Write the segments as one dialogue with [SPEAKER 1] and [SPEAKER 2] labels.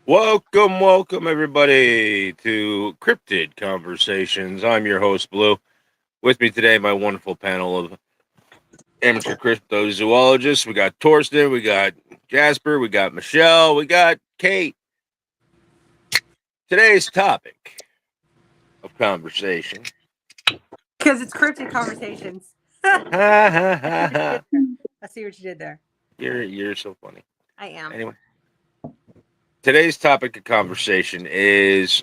[SPEAKER 1] Welcome, everybody, to Cryptid Conversations. I'm your host, Blue. With me today, my wonderful panel of amateur cryptozoologists. We got Torsten, we got Jasper, we got Michelle, we got Kate. Today's topic of conversation.
[SPEAKER 2] Because it's Cryptid Conversations.
[SPEAKER 1] Ha ha ha ha.
[SPEAKER 2] I see what you did there.
[SPEAKER 1] You're so funny.
[SPEAKER 2] I am.
[SPEAKER 1] Anyway, today's topic of conversation is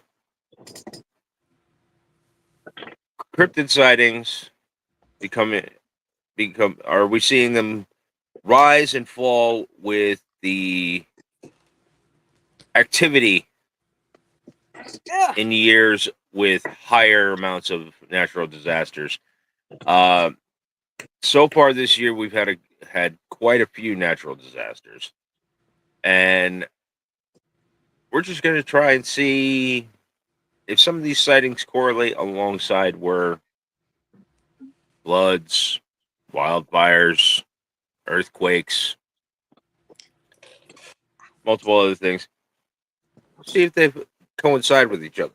[SPEAKER 1] cryptid sightings become are we seeing them rise and fall with the activity in years with higher amounts of natural disasters. So far this year, we've had quite a few natural disasters, and we're just going to try and see if some of these sightings correlate alongside where floods, wildfires, earthquakes, multiple other things. See if they coincide with each other.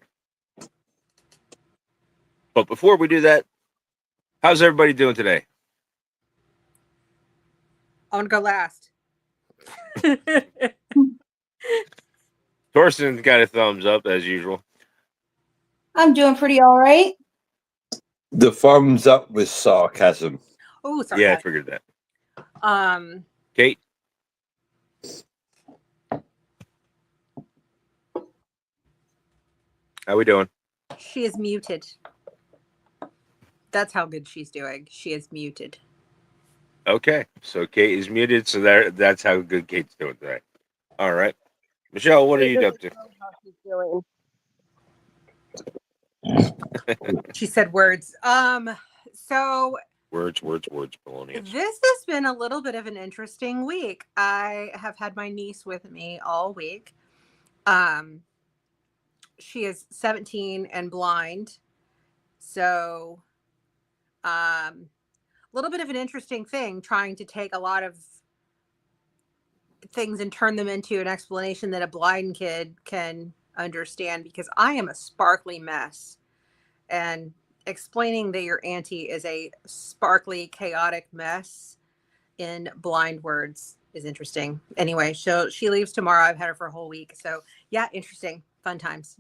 [SPEAKER 1] But before we do that, how's everybody doing today?
[SPEAKER 2] I want to go last.
[SPEAKER 1] Torsten's got a thumbs up as usual.
[SPEAKER 3] I'm doing pretty all right.
[SPEAKER 4] The thumbs up with sarcasm.
[SPEAKER 2] Oh, sorry.
[SPEAKER 1] Yeah, I figured that. Kate? How we doing?
[SPEAKER 2] She is muted. That's how good she's doing. She is muted.
[SPEAKER 1] Okay, so Kate is muted, so that's how good Kate's doing today. All right. Michelle, what are you up to?
[SPEAKER 2] She said words. So
[SPEAKER 1] Words, Polonius.
[SPEAKER 2] this has been a little bit of an interesting week. I have had my niece with me all week. She is 17 and blind. So a little bit of an interesting thing, trying to take a lot of things and turn them into an explanation that a blind kid can understand, because I am a sparkly mess, and explaining that your auntie is a sparkly, chaotic mess in blind words is interesting. Anyway, she leaves tomorrow. I've had her for a whole week. So yeah, interesting. Fun times.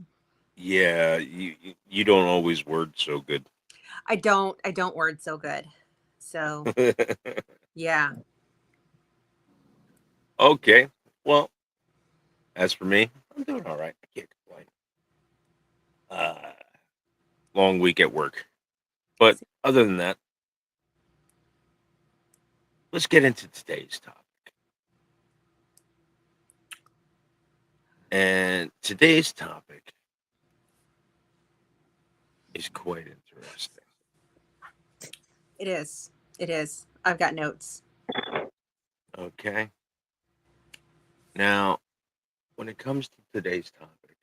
[SPEAKER 1] Yeah, you don't always word so good.
[SPEAKER 2] I don't word so good. So yeah.
[SPEAKER 1] Okay. Well, as for me, I'm doing all right. I can't complain. Long week at work. But other than that, let's get into today's topic. And today's topic is quite interesting.
[SPEAKER 2] It is. It is. I've got notes.
[SPEAKER 1] Okay. Now, when it comes to today's topic,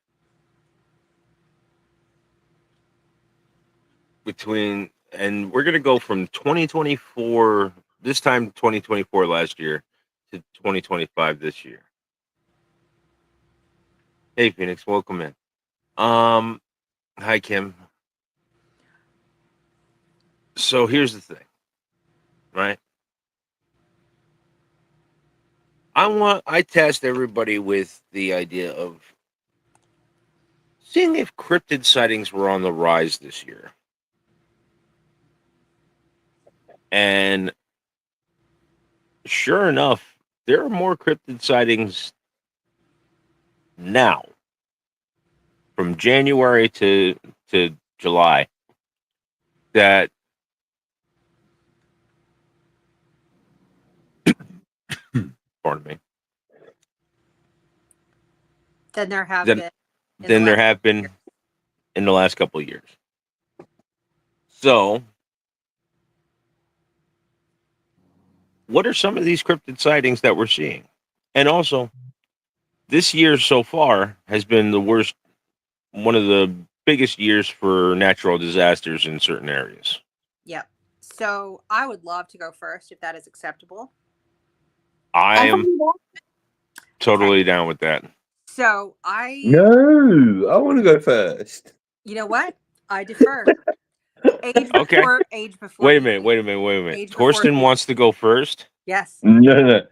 [SPEAKER 1] and we're going to go from 2024, this time 2024 last year, to 2025 this year. Hey, Phoenix, welcome in. Hi, Kim. So here's the thing, right? I test everybody with the idea of seeing if cryptid sightings were on the rise this year. And sure enough, there are more cryptid sightings now from January to July that pardon me.
[SPEAKER 2] Then there have
[SPEAKER 1] been in the last couple of years. So, what are some of these cryptid sightings that we're seeing? And also, this year so far has been the worst, one of the biggest years for natural disasters in certain areas.
[SPEAKER 2] Yep. So I would love to go first if that is acceptable.
[SPEAKER 1] I am totally down with that.
[SPEAKER 2] So
[SPEAKER 4] No, I want to go first.
[SPEAKER 2] you know what? I defer. Age
[SPEAKER 1] Okay.
[SPEAKER 2] before, age before.
[SPEAKER 1] Wait a
[SPEAKER 2] beauty.
[SPEAKER 1] minute.
[SPEAKER 2] Age before
[SPEAKER 1] Torsten
[SPEAKER 2] beauty.
[SPEAKER 1] wants to go first.
[SPEAKER 2] Yes.
[SPEAKER 4] No.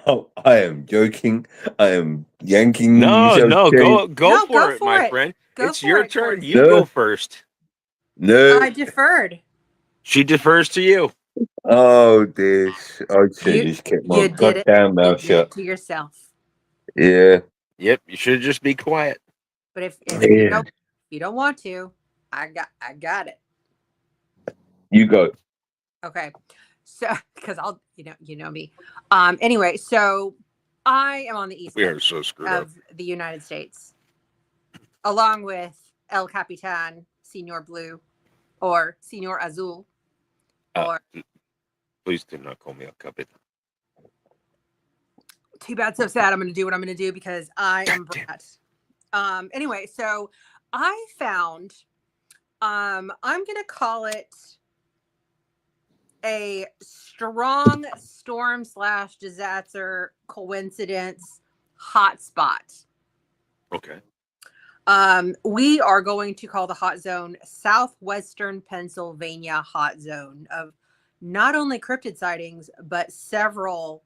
[SPEAKER 4] Oh, I am joking. I am yanking
[SPEAKER 1] No,
[SPEAKER 4] yourself.
[SPEAKER 1] go
[SPEAKER 2] No,
[SPEAKER 1] for it, my
[SPEAKER 2] it.
[SPEAKER 1] friend.
[SPEAKER 2] Go
[SPEAKER 1] It's
[SPEAKER 2] for
[SPEAKER 1] your
[SPEAKER 2] it,
[SPEAKER 1] turn.
[SPEAKER 2] Torsten.
[SPEAKER 1] You
[SPEAKER 4] No.
[SPEAKER 1] go first.
[SPEAKER 4] No.
[SPEAKER 2] I deferred.
[SPEAKER 1] She defers to you.
[SPEAKER 4] Oh, this. I should
[SPEAKER 2] You-
[SPEAKER 4] just kept my
[SPEAKER 2] You did it.
[SPEAKER 4] goddamn
[SPEAKER 2] You
[SPEAKER 4] mouth
[SPEAKER 2] did it
[SPEAKER 4] shut.
[SPEAKER 2] to yourself.
[SPEAKER 4] Yeah.
[SPEAKER 1] Yep, you should just be quiet.
[SPEAKER 2] But if
[SPEAKER 4] Yeah.
[SPEAKER 2] you don't want to, I got it.
[SPEAKER 4] You go.
[SPEAKER 2] Okay. So because I'll you know me. Anyway, so I am on the east
[SPEAKER 1] We are
[SPEAKER 2] coast
[SPEAKER 1] so screwed up.
[SPEAKER 2] of the United States, along with El Capitan, Senor Blue, or Senor Azul, or
[SPEAKER 1] Please do not call me a cuppet.
[SPEAKER 2] too bad, so sad. I'm going to do what I'm going to do because I am
[SPEAKER 1] God damn.
[SPEAKER 2] brat. Anyway, so I found, I'm going to call it a strong storm / disaster coincidence hotspot.
[SPEAKER 1] Okay.
[SPEAKER 2] We are going to call the hot zone Southwestern Pennsylvania hot zone of not only cryptid sightings, but several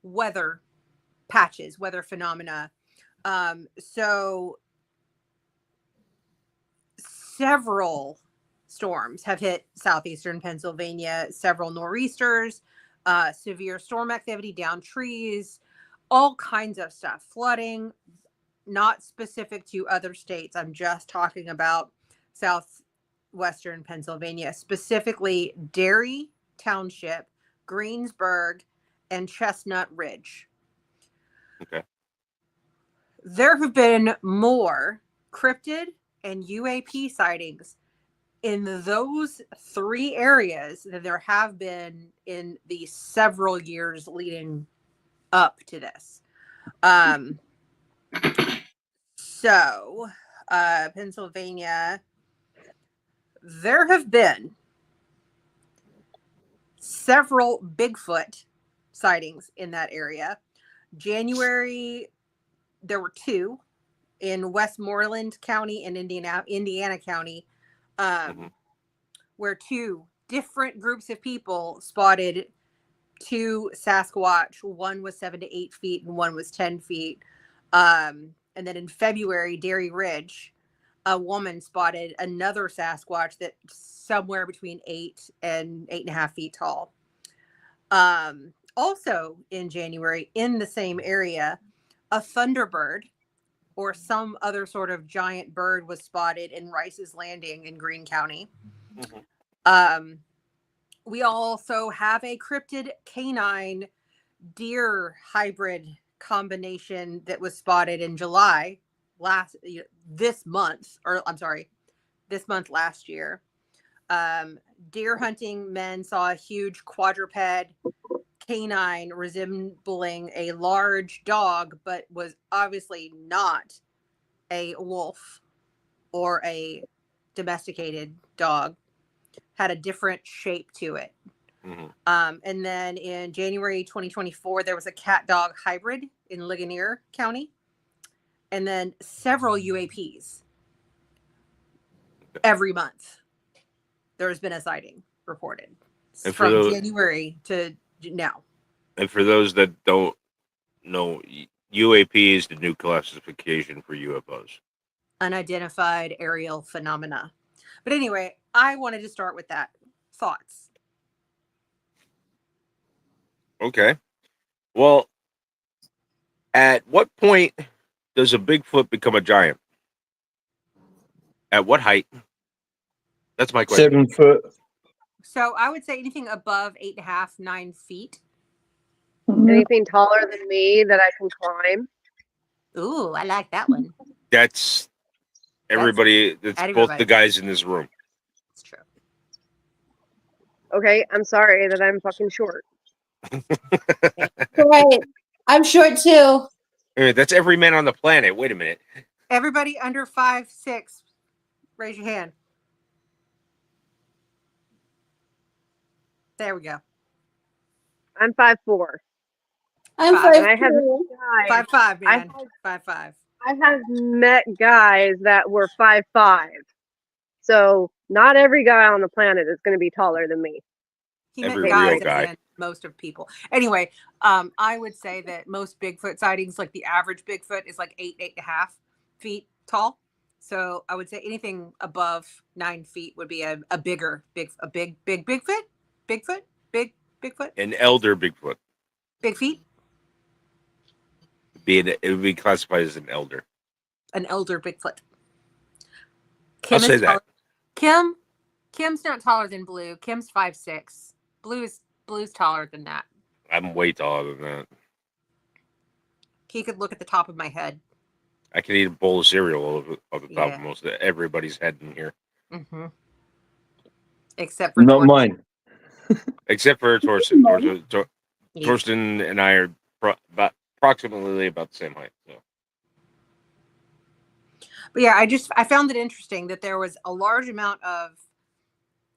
[SPEAKER 2] weather patches, weather phenomena. So several storms have hit southeastern Pennsylvania, several nor'easters, severe storm activity, down trees, all kinds of stuff, flooding, not specific to other states. I'm just talking about southwestern Pennsylvania, specifically Derry Township, Greensburg, and Chestnut Ridge.
[SPEAKER 1] Okay.
[SPEAKER 2] There have been more cryptid and UAP sightings in those three areas than there have been in the several years leading up to this. So, Pennsylvania, there have been several Bigfoot sightings in that area. January, there were 2 in Westmoreland County and Indiana County, where 2 different groups of people spotted 2 Sasquatch. One was 7 to 8 feet and one was 10 feet. And then in February, Dairy Ridge, a woman spotted another Sasquatch that somewhere between 8 and 8.5 feet tall. Also in January, in the same area, a thunderbird or some other sort of giant bird was spotted in Rice's Landing in Greene County. We also have a cryptid canine deer hybrid combination that was spotted in July this month last year. Deer hunting men saw a huge quadruped canine resembling a large dog, but was obviously not a wolf or a domesticated dog, had a different shape to it. And then in January 2024, there was a cat dog hybrid in Ligonier County, and then several UAPs. Every month, there's been a sighting reported from January to now.
[SPEAKER 1] And for those that don't know, UAP is the new classification for UFOs.
[SPEAKER 2] Unidentified aerial phenomena. But anyway, I wanted to start with that. Thoughts?
[SPEAKER 1] Okay. Well, at what point does a Bigfoot become a giant? At what height? That's my question.
[SPEAKER 4] 7 foot.
[SPEAKER 2] So I would say anything above 8.5, 9 feet.
[SPEAKER 5] Anything taller than me that I can climb?
[SPEAKER 2] Ooh, I like that one.
[SPEAKER 1] That's everybody. That's both the guys in this room.
[SPEAKER 2] It's true.
[SPEAKER 5] Okay, I'm sorry that I'm fucking short.
[SPEAKER 3] Right. I'm short too.
[SPEAKER 1] That's every man on the planet. Wait a minute.
[SPEAKER 2] Everybody under 5'6", raise your hand. There we go.
[SPEAKER 5] I'm 5'4".
[SPEAKER 3] I'm
[SPEAKER 2] Five.
[SPEAKER 5] And I have
[SPEAKER 3] 5'2".
[SPEAKER 5] guys.
[SPEAKER 2] 5'5",
[SPEAKER 5] I
[SPEAKER 2] man. 5'5".
[SPEAKER 5] have met guys that were 5'5". So not every guy on the planet is going to be taller than me.
[SPEAKER 2] He
[SPEAKER 1] Every
[SPEAKER 2] meant
[SPEAKER 1] real
[SPEAKER 2] guys
[SPEAKER 1] guy.
[SPEAKER 2] and most of people. Anyway, I would say that most Bigfoot sightings, like the average Bigfoot, is like 8.5 feet tall. So I would say anything above 9 feet would be a big Bigfoot, Bigfoot,
[SPEAKER 1] An elder Bigfoot.
[SPEAKER 2] big feet,
[SPEAKER 1] It would be classified as an elder.
[SPEAKER 2] an elder Bigfoot.
[SPEAKER 1] I'll
[SPEAKER 2] Kim
[SPEAKER 1] say
[SPEAKER 2] is
[SPEAKER 1] that.
[SPEAKER 2] taller. Kim's not taller than Blue. Kim's 5'6". Blue's taller than that.
[SPEAKER 1] I'm way taller than that.
[SPEAKER 2] He could look at the top of my head.
[SPEAKER 1] I could eat a bowl of cereal off the top
[SPEAKER 2] Yeah.
[SPEAKER 1] of most of everybody's head in here.
[SPEAKER 2] Mm-hmm. Except for
[SPEAKER 4] Not
[SPEAKER 2] Torsten.
[SPEAKER 4] mine.
[SPEAKER 1] Except for Torsten.
[SPEAKER 2] Yeah.
[SPEAKER 1] Torsten and I are approximately about the same height. So.
[SPEAKER 2] But yeah, I found it interesting that there was a large amount of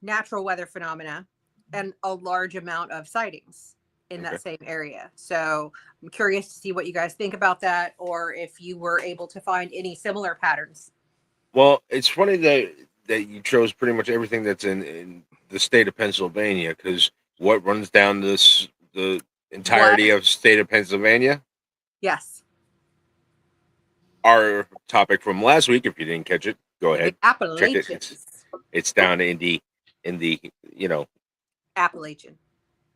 [SPEAKER 2] natural weather phenomena and a large amount of sightings in that same area. So I'm curious to see what you guys think about that, or if you were able to find any similar patterns.
[SPEAKER 1] Well, it's funny that you chose pretty much everything that's in the state of Pennsylvania, because what runs down the entirety of state of Pennsylvania?
[SPEAKER 2] Yes.
[SPEAKER 1] Our topic from last week, if you didn't catch it, go
[SPEAKER 2] The
[SPEAKER 1] ahead. Check it. It's down in the
[SPEAKER 2] Appalachian.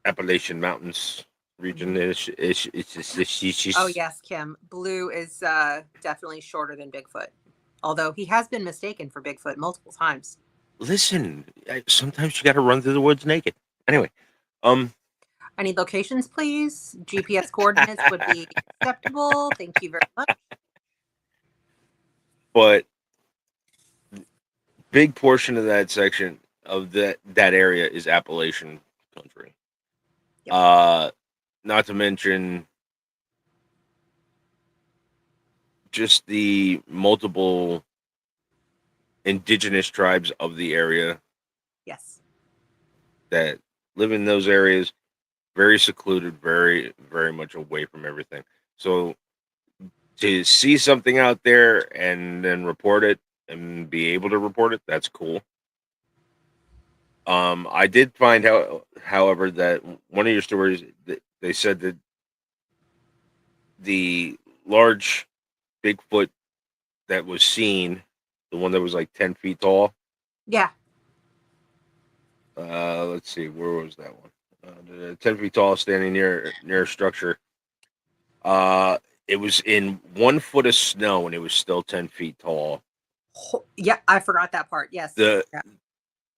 [SPEAKER 1] Appalachian Mountains region.
[SPEAKER 2] Oh yes, Kim. Blue is definitely shorter than Bigfoot, although he has been mistaken for Bigfoot multiple times.
[SPEAKER 1] Listen, sometimes you got to run through the woods naked. Anyway,
[SPEAKER 2] I need locations, please. GPS coordinates would be acceptable. Thank you very much.
[SPEAKER 1] but big portion of that section of that area is Appalachian country.
[SPEAKER 2] Yep.
[SPEAKER 1] Not to mention just the multiple indigenous tribes of the area.
[SPEAKER 2] Yes.
[SPEAKER 1] That live in those areas, very secluded, very, very much away from everything. So to see something out there and then report it and be able to report it, that's cool. I did find out, however, that one of your stories, they said that the large Bigfoot that was seen, the one that was like 10 feet tall.
[SPEAKER 2] Yeah.
[SPEAKER 1] Let's see, where was that one? 10 feet tall, standing near a structure. It was in 1 foot of snow, and it was still 10 feet tall.
[SPEAKER 2] Yeah, I forgot that part. Yes.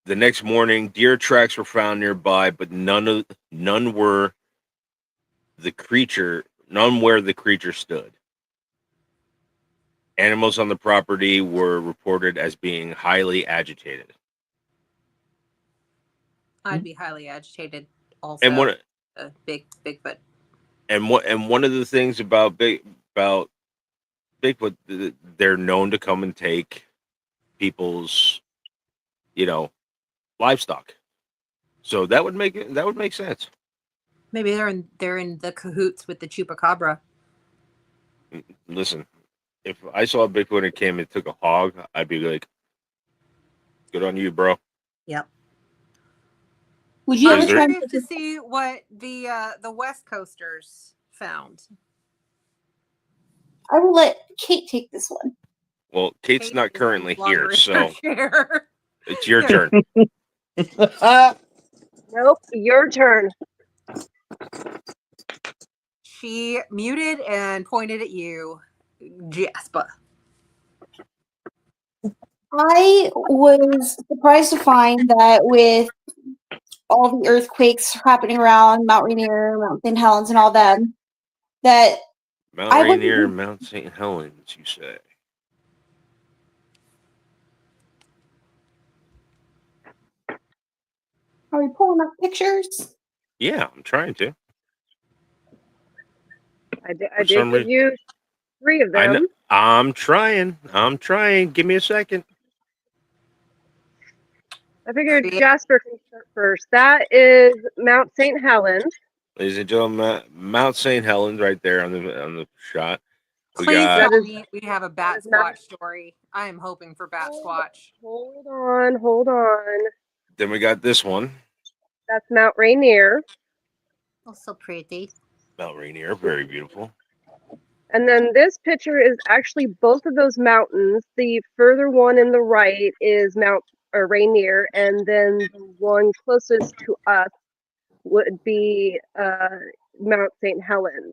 [SPEAKER 1] The next morning, deer tracks were found nearby, but none were the creature. None where the creature stood. Animals on the property were reported as being highly agitated.
[SPEAKER 2] I'd be highly agitated also.
[SPEAKER 1] And one
[SPEAKER 2] Bigfoot.
[SPEAKER 1] And one of the things about Bigfoot, they're known to come and take people's, livestock. So that would make sense.
[SPEAKER 2] Maybe they're in the cahoots with the chupacabra.
[SPEAKER 1] Listen, if I saw a Bigfoot and came and took a hog, I'd be like, "Good on you, bro."
[SPEAKER 2] Yep.
[SPEAKER 3] Would you ever try
[SPEAKER 2] curious to see what the West Coasters found?
[SPEAKER 3] I will let Kate take this one.
[SPEAKER 1] Well, Kate's
[SPEAKER 2] Kate
[SPEAKER 1] not
[SPEAKER 2] is
[SPEAKER 1] currently
[SPEAKER 2] no longer
[SPEAKER 1] here,
[SPEAKER 2] in
[SPEAKER 1] so
[SPEAKER 2] her chair.
[SPEAKER 1] it's your turn.
[SPEAKER 5] Nope, your turn.
[SPEAKER 2] She muted and pointed at you, Jasper.
[SPEAKER 3] I was surprised to find that with all the earthquakes happening around Mount Rainier, Mount St. Helens, and all them, that
[SPEAKER 1] Mount
[SPEAKER 3] I wouldn't
[SPEAKER 1] Rainier
[SPEAKER 3] be-
[SPEAKER 1] and Mount St. Helens, you say?
[SPEAKER 3] are we pulling up pictures?
[SPEAKER 1] Yeah, I'm trying to.
[SPEAKER 5] I did
[SPEAKER 1] For some
[SPEAKER 5] give
[SPEAKER 1] reason-
[SPEAKER 5] you 3 of
[SPEAKER 1] I know.
[SPEAKER 5] them.
[SPEAKER 1] I'm trying. Give me a second.
[SPEAKER 5] I figured Jasper can start first. That is Mount St. Helens.
[SPEAKER 1] ladies and gentlemen, Mount St. Helens right there on the shot. We
[SPEAKER 2] Please
[SPEAKER 1] got
[SPEAKER 2] tell me we have a bat
[SPEAKER 5] is Mount-
[SPEAKER 2] squatch story. I am hoping for bat squatch.
[SPEAKER 5] Hold on.
[SPEAKER 1] then we got this one,
[SPEAKER 5] That's Mount Rainier.
[SPEAKER 2] Oh, so pretty.
[SPEAKER 1] Mount Rainier, very beautiful.
[SPEAKER 5] And then this picture is actually both of those mountains. The further one in the right is Mount Rainier, and then the one closest to us would be Mount St. Helens.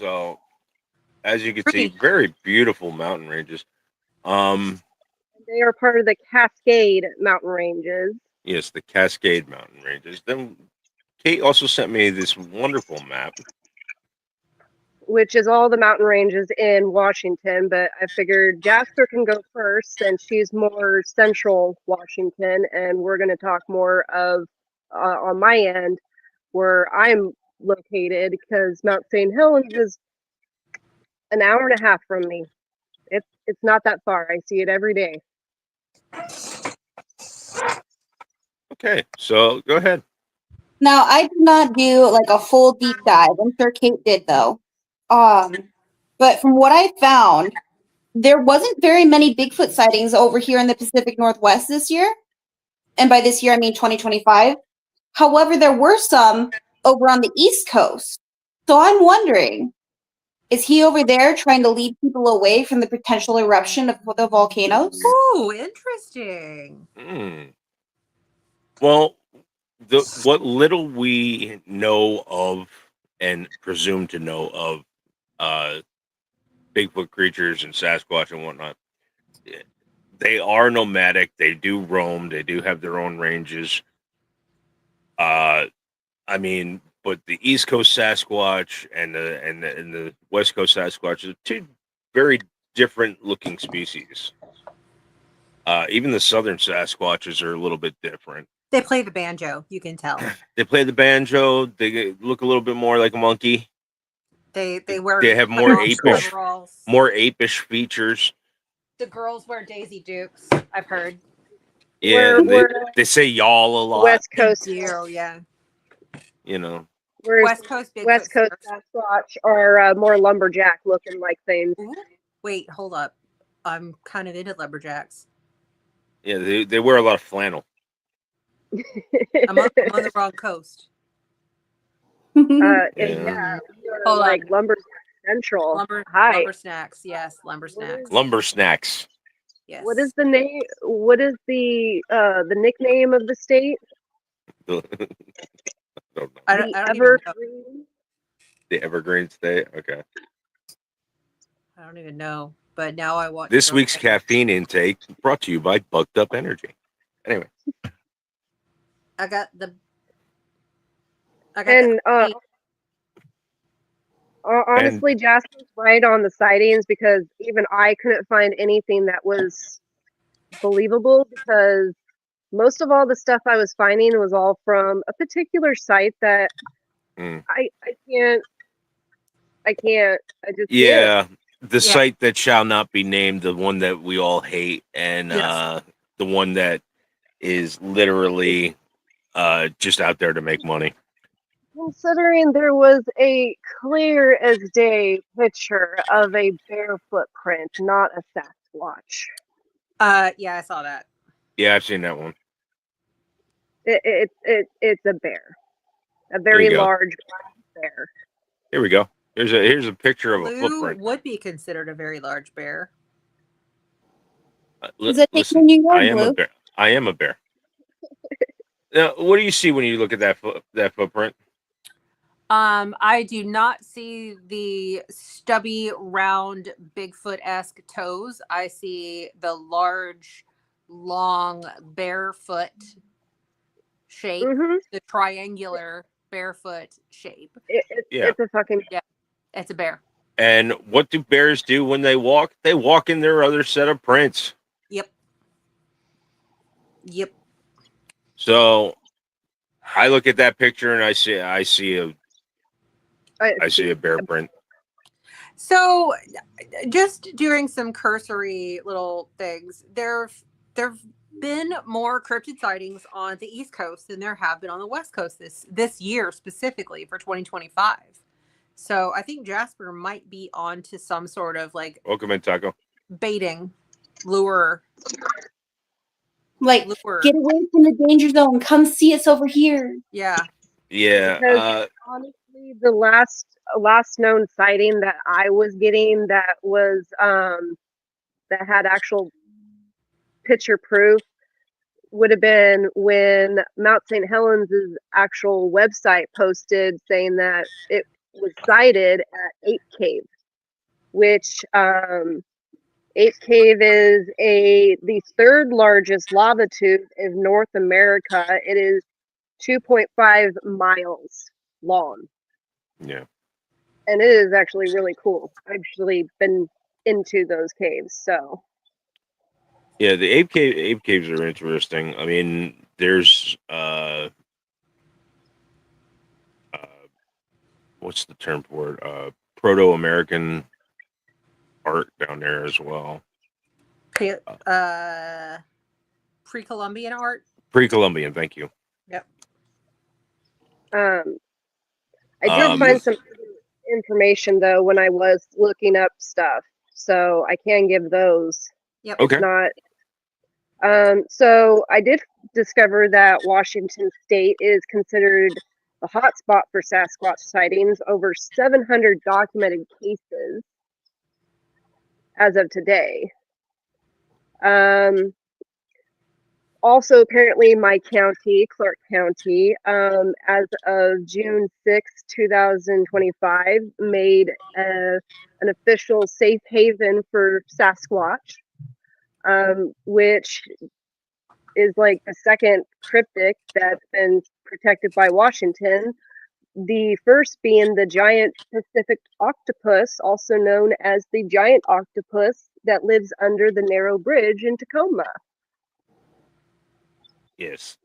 [SPEAKER 1] So, as you can see,
[SPEAKER 2] Pretty.
[SPEAKER 1] very beautiful mountain ranges.
[SPEAKER 5] They are part of the Cascade mountain ranges.
[SPEAKER 1] Yes, the Cascade Mountain ranges. Then Kate also sent me this wonderful map.
[SPEAKER 5] Which is all the mountain ranges in Washington, but I figured Jasper can go first since she's more central Washington, and we're going to talk more of on my end where I'm located because Mount St. Helens is an hour and a half from me. It's not that far. I see it every day.
[SPEAKER 1] Okay, so go ahead.
[SPEAKER 3] Now, I did not do like a full deep dive. I'm sure Kate did though. But from what I found, there wasn't very many Bigfoot sightings over here in the Pacific Northwest this year. And by this year, I mean 2025. However, there were some over on the East Coast. So I'm wondering, is he over there trying to lead people away from the potential eruption of the volcanoes?
[SPEAKER 2] Ooh, interesting.
[SPEAKER 1] Well, what little we know of and presume to know of Bigfoot creatures and Sasquatch and whatnot, they are nomadic. They do roam. They do have their own ranges. I mean, but the East Coast Sasquatch and the West Coast Sasquatch are two very different looking species. Even the Southern Sasquatches are a little bit different.
[SPEAKER 2] They play the banjo, you can tell.
[SPEAKER 1] They play the banjo. They look a little bit more like a monkey.
[SPEAKER 2] They wear
[SPEAKER 1] They have more apish,
[SPEAKER 2] overalls.
[SPEAKER 1] more apish features.
[SPEAKER 2] The girls wear Daisy Dukes, I've heard.
[SPEAKER 1] Yeah, they say y'all a lot.
[SPEAKER 5] West Coast.
[SPEAKER 2] Yeah.
[SPEAKER 1] You know,
[SPEAKER 2] West Coast Bigfoot.
[SPEAKER 5] West Coast Sasquatch are more lumberjack looking like things.
[SPEAKER 2] Ooh, wait, hold up. I'm kind of into lumberjacks.
[SPEAKER 1] yeah, they wear a lot of flannel.
[SPEAKER 2] I'm on the wrong coast.
[SPEAKER 5] Yeah,
[SPEAKER 2] Hold
[SPEAKER 5] like
[SPEAKER 2] on.
[SPEAKER 5] lumberjack central.
[SPEAKER 2] Lumber snacks, yes, lumber snacks.
[SPEAKER 1] Lumber snacks.
[SPEAKER 2] Yes.
[SPEAKER 5] What is the name? What is the nickname of the state?
[SPEAKER 1] I don't know.
[SPEAKER 2] I don't even know.
[SPEAKER 5] Evergreen.
[SPEAKER 1] The Evergreen State. Okay.
[SPEAKER 2] I don't even know. But now I want
[SPEAKER 1] This
[SPEAKER 2] to
[SPEAKER 1] week's caffeine intake brought to you by Bucked Up Energy. Anyway.
[SPEAKER 5] Honestly, Jasper's right on the sightings because even I couldn't find anything that was believable because most of all the stuff I was finding was all from a particular site that I just can't.
[SPEAKER 1] The site that shall not be named, the one that we all hate, and the one that is literally just out there to make money.
[SPEAKER 5] Considering there was a clear as day picture of a bear footprint, not a Sasquatch.
[SPEAKER 2] Yeah, I saw that.
[SPEAKER 1] Yeah, I've seen that one.
[SPEAKER 5] It's a bear, a very large bear.
[SPEAKER 1] Here we go. Here's a picture of a footprint.
[SPEAKER 2] Would be considered a very large bear.
[SPEAKER 1] Listen, I am a bear. I am a bear. Now, what do you see when you look at that footprint?
[SPEAKER 2] I do not see the stubby, round, Bigfoot-esque toes. I see the large, long, barefoot shape, the triangular barefoot shape.
[SPEAKER 5] It's a fucking
[SPEAKER 2] it's a bear.
[SPEAKER 1] And what do bears do when they walk? They walk in their other set of prints.
[SPEAKER 2] Yep.
[SPEAKER 1] So I look at that picture and I see a bear print.
[SPEAKER 2] So just doing some cursory little things, there've been more cryptid sightings on the East Coast than there have been on the West Coast this year, specifically for 2025. So I think Jasper might be on to some sort of like
[SPEAKER 1] Welcome in, Taco.
[SPEAKER 2] baiting lure.
[SPEAKER 3] Like, get away from the danger zone. Come see us over here.
[SPEAKER 2] Yeah.
[SPEAKER 1] Yeah.
[SPEAKER 5] Because honestly, the last known sighting that I was getting that was that had actual picture proof would have been when Mount St. Helens' actual website posted saying that it was sighted at Ape Cave, which Ape Cave is the third largest lava tube in North America. It is 2.5 miles long.
[SPEAKER 1] Yeah.
[SPEAKER 5] And it is actually really cool. I've actually been into those caves, so.
[SPEAKER 1] Yeah, the ape caves are interesting. I mean, there's what's the term for it? Proto-American art down there as well.
[SPEAKER 2] Pre-Columbian art.
[SPEAKER 1] Pre-Columbian, thank you.
[SPEAKER 2] Yep.
[SPEAKER 5] I did find some information though when I was looking up stuff, so I can give those.
[SPEAKER 2] Yep.
[SPEAKER 1] Okay.
[SPEAKER 5] It's not. So I did discover that Washington State is considered the hotspot for Sasquatch sightings. Over 700 documented cases as of today. Also, apparently, my county, Clark County, as of June 6, 2025, made an official safe haven for Sasquatch, which is like the second cryptid that's been protected by Washington. The first being the giant Pacific octopus, also known as the giant octopus that lives under the narrow bridge in Tacoma.
[SPEAKER 1] Yes,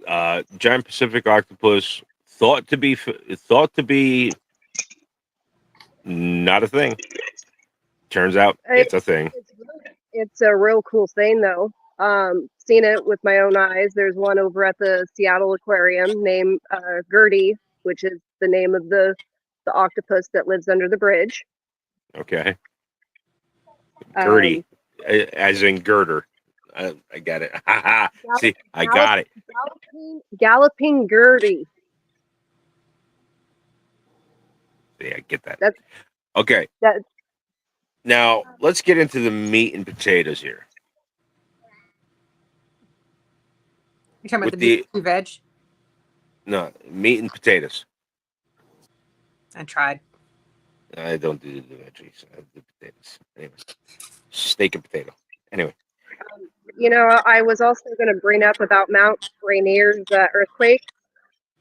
[SPEAKER 1] giant Pacific octopus thought to be not a thing. Turns out it's a thing.
[SPEAKER 5] It's a real cool thing, though. Seen it with my own eyes. There's one over at the Seattle Aquarium named Gertie, which is the name of the octopus that lives under the bridge.
[SPEAKER 1] Okay. Gertie, as in girder. I got it. See, I got it.
[SPEAKER 5] Galloping Gertie.
[SPEAKER 1] Yeah, I get that. Okay.
[SPEAKER 5] That's
[SPEAKER 1] Now let's get into the meat and potatoes here.
[SPEAKER 2] You're talking about the meat and veg?
[SPEAKER 1] No, meat and potatoes.
[SPEAKER 2] I tried.
[SPEAKER 1] I don't do the veggies. I do the potatoes. Anyway, steak and potato. Anyway.
[SPEAKER 5] You know, I was also going to bring up about Mount Rainier's earthquake.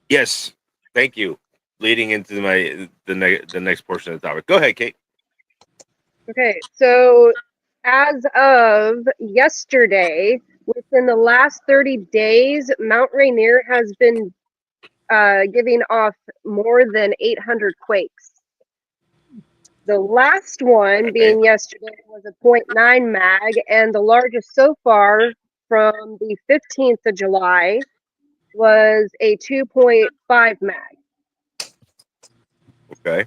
[SPEAKER 1] Yes, thank you. Leading into the next portion of the topic. Go ahead, Kate.
[SPEAKER 5] Okay, so as of yesterday, within the last 30 days, Mount Rainier has been giving off more than 800 quakes. The last one being yesterday was a 0.9 mag, and the largest so far from the 15th of July was a 2.5 mag.
[SPEAKER 1] Okay.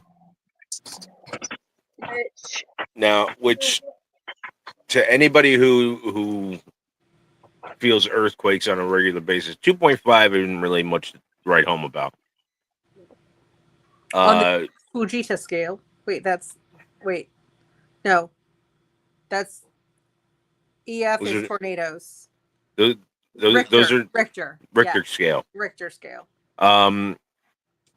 [SPEAKER 1] Which to anybody who feels earthquakes on a regular basis, 2.5 isn't really much to write home about.
[SPEAKER 2] On the Fujita scale. No. That's EF is tornadoes.
[SPEAKER 1] Those are
[SPEAKER 2] Richter
[SPEAKER 1] scale.
[SPEAKER 2] Richter scale.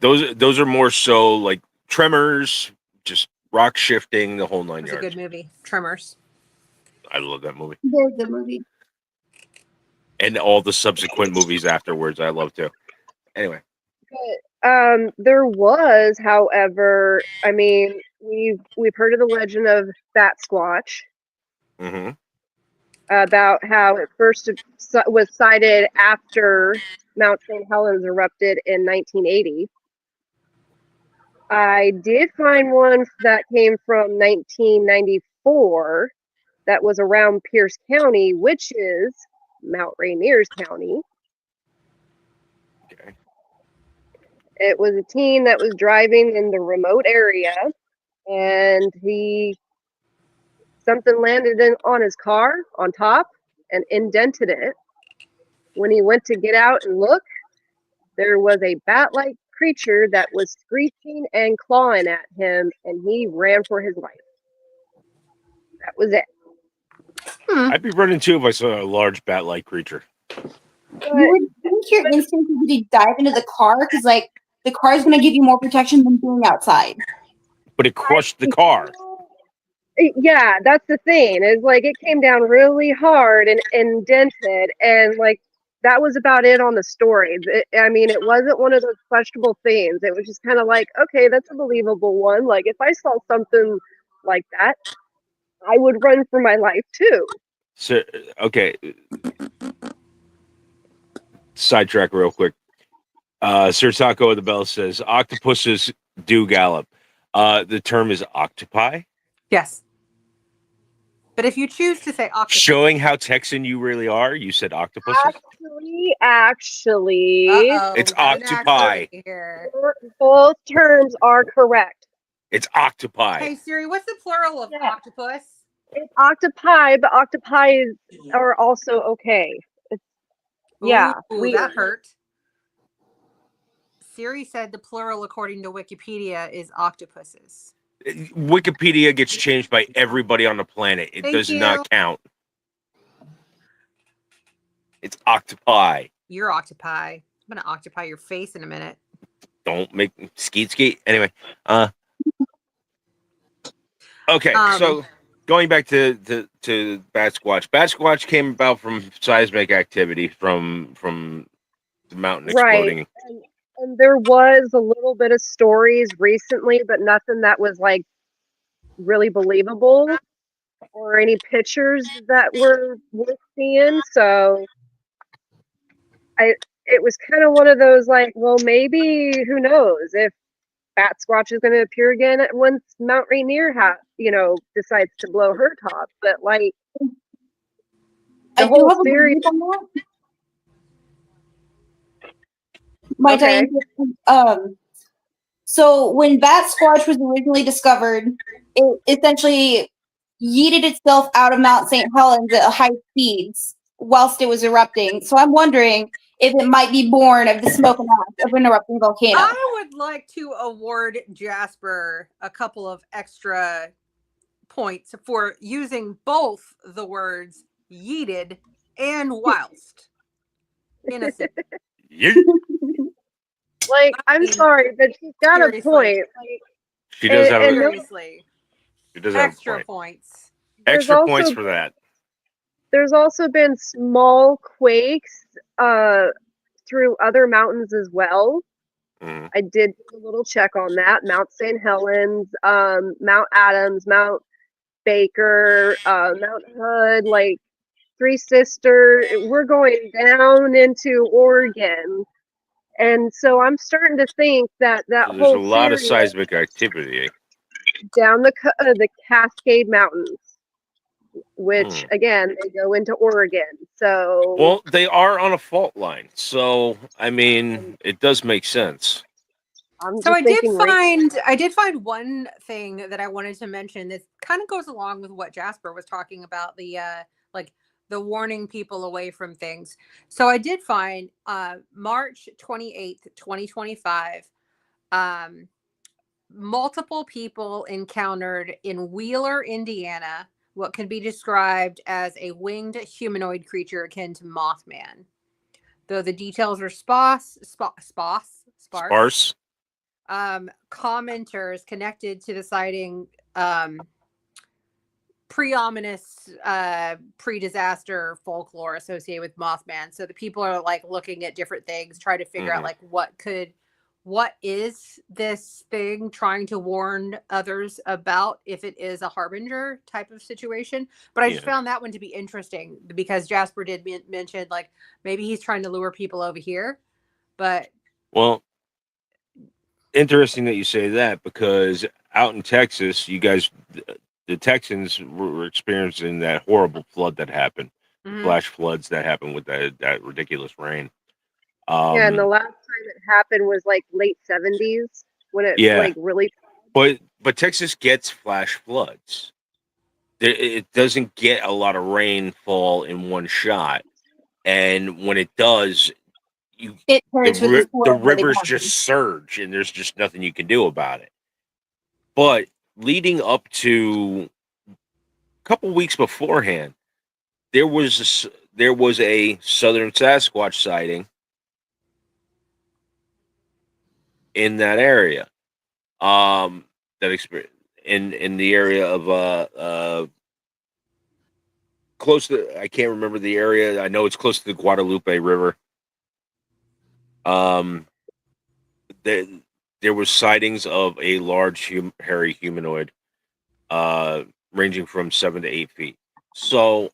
[SPEAKER 1] Those are more so like tremors, just rock shifting, the whole nine yards.
[SPEAKER 2] It's a good movie, Tremors.
[SPEAKER 1] I love that movie.
[SPEAKER 3] Very good movie.
[SPEAKER 1] And all the subsequent movies afterwards, I love too. Anyway.
[SPEAKER 5] There was, however, I mean, we've heard of the legend of Bat Squatch.
[SPEAKER 1] Mm-hmm.
[SPEAKER 5] About how it first was sighted after Mount St. Helens erupted in 1980. I did find one that came from 1994 that was around Pierce County, which is Mount Rainier's County.
[SPEAKER 1] Okay.
[SPEAKER 5] It was a teen that was driving in the remote area, and something landed on his car on top and indented it. When he went to get out and look, there was a bat-like creature that was screeching and clawing at him, and he ran for his life. That was it.
[SPEAKER 1] I'd be running too if I saw a large bat-like creature.
[SPEAKER 5] But
[SPEAKER 3] You would think your instinct would be to dive into the car because, like, the car is going to give you more protection than being outside.
[SPEAKER 1] But it crushed the car.
[SPEAKER 5] yeah, that's the thing. Is like it came down really hard and indented, and like that was about it on the story. I mean, it wasn't one of those questionable things. It was just kind of like, okay, that's a believable one. Like if I saw something like that, I would run for my life too.
[SPEAKER 1] So, okay. Sidetrack real quick. Sir Taco of the Bell says octopuses do gallop. The term is octopi.
[SPEAKER 2] Yes. But if you choose to say octopus,
[SPEAKER 1] Showing how Texan you really are, you said octopuses.
[SPEAKER 5] Actually,
[SPEAKER 1] It's
[SPEAKER 2] good
[SPEAKER 1] octopi.
[SPEAKER 2] accent here.
[SPEAKER 5] both terms are correct.
[SPEAKER 1] It's octopi.
[SPEAKER 2] Hey Siri, what's the plural of
[SPEAKER 5] Yeah.
[SPEAKER 2] octopus?
[SPEAKER 5] It's octopi, but octopi are also okay. Yeah,
[SPEAKER 2] Ooh, that hurt. Siri said the plural, according to Wikipedia, is octopuses.
[SPEAKER 1] Wikipedia gets changed by everybody on the planet. It
[SPEAKER 2] Thank
[SPEAKER 1] does
[SPEAKER 2] you.
[SPEAKER 1] not count. It's octopi.
[SPEAKER 2] You're octopi. I'm gonna occupy your face in a minute.
[SPEAKER 1] Don't make skeet. Anyway, okay. So going back to Bat Squatch. Bat Squatch came about from seismic activity from the mountain exploding.
[SPEAKER 5] Right. And there was a little bit of stories recently, but nothing that was like really believable or any pictures that were worth seeing. So it was kind of one of those like, well, maybe who knows if Bat Squatch is going to appear again once Mount Rainier decides to blow her top. But like the whole series.
[SPEAKER 3] Might I interrupt? So when Bat Squatch was originally discovered, it essentially yeeted itself out of Mount St. Helens at high speeds whilst it was erupting. So I'm wondering if it might be born of the smoke and ash of an erupting volcano.
[SPEAKER 2] I would like to award Jasper a couple of extra points for using both the words yeeted and whilst. Innocent.
[SPEAKER 5] Like, I'm sorry, but she's got
[SPEAKER 2] seriously.
[SPEAKER 5] a point. Like,
[SPEAKER 1] She does have
[SPEAKER 2] seriously.
[SPEAKER 1] She does have
[SPEAKER 2] Extra
[SPEAKER 1] a point.
[SPEAKER 2] points.
[SPEAKER 1] Extra points for that.
[SPEAKER 5] There's also been small quakes through other mountains as well.
[SPEAKER 1] Mm.
[SPEAKER 5] I did a little check on that. Mount St. Helens, Mount Adams, Mount Baker, Mount Hood, like Three Sisters. We're going down into Oregon. And so I'm starting to think that
[SPEAKER 1] So
[SPEAKER 5] whole
[SPEAKER 1] there's a lot of
[SPEAKER 5] series
[SPEAKER 1] seismic activity.
[SPEAKER 5] down the Cascade Mountains, which again they go into Oregon. So
[SPEAKER 1] well, they are on a fault line, so I mean it does make sense.
[SPEAKER 2] So I did find one thing that I wanted to mention that kind of goes along with what Jasper was talking about, the the warning people away from things. So I did find March 28th, 2025, multiple people encountered in Wheeler, Indiana, what can be described as a winged humanoid creature akin to Mothman. Though the details are sparse. Commenters connected to the sighting pre-ominous pre-disaster folklore associated with Mothman. So the people are like looking at different things, trying to figure out like what is this thing, trying to warn others about if it is a harbinger type of situation. But I just found that one to be interesting because Jasper did mention like maybe he's trying to lure people over here. But
[SPEAKER 1] well, interesting that you say that, because out in Texas, you guys, the Texans were experiencing that horrible flood that happened flash floods that happened with that ridiculous rain.
[SPEAKER 5] Yeah, and the last time it happened was like late 70s when it like really.
[SPEAKER 1] But Texas gets flash floods. It doesn't get a lot of rainfall in one shot, and when it does, the rivers just surge, and there's just nothing you can do about it. But leading up to a couple weeks beforehand, there was a southern Sasquatch sighting in that area. That experience in the area of close to, I can't remember the area. I know it's close to the Guadalupe River. There was sightings of a large hairy humanoid, ranging from 7 to 8 feet. So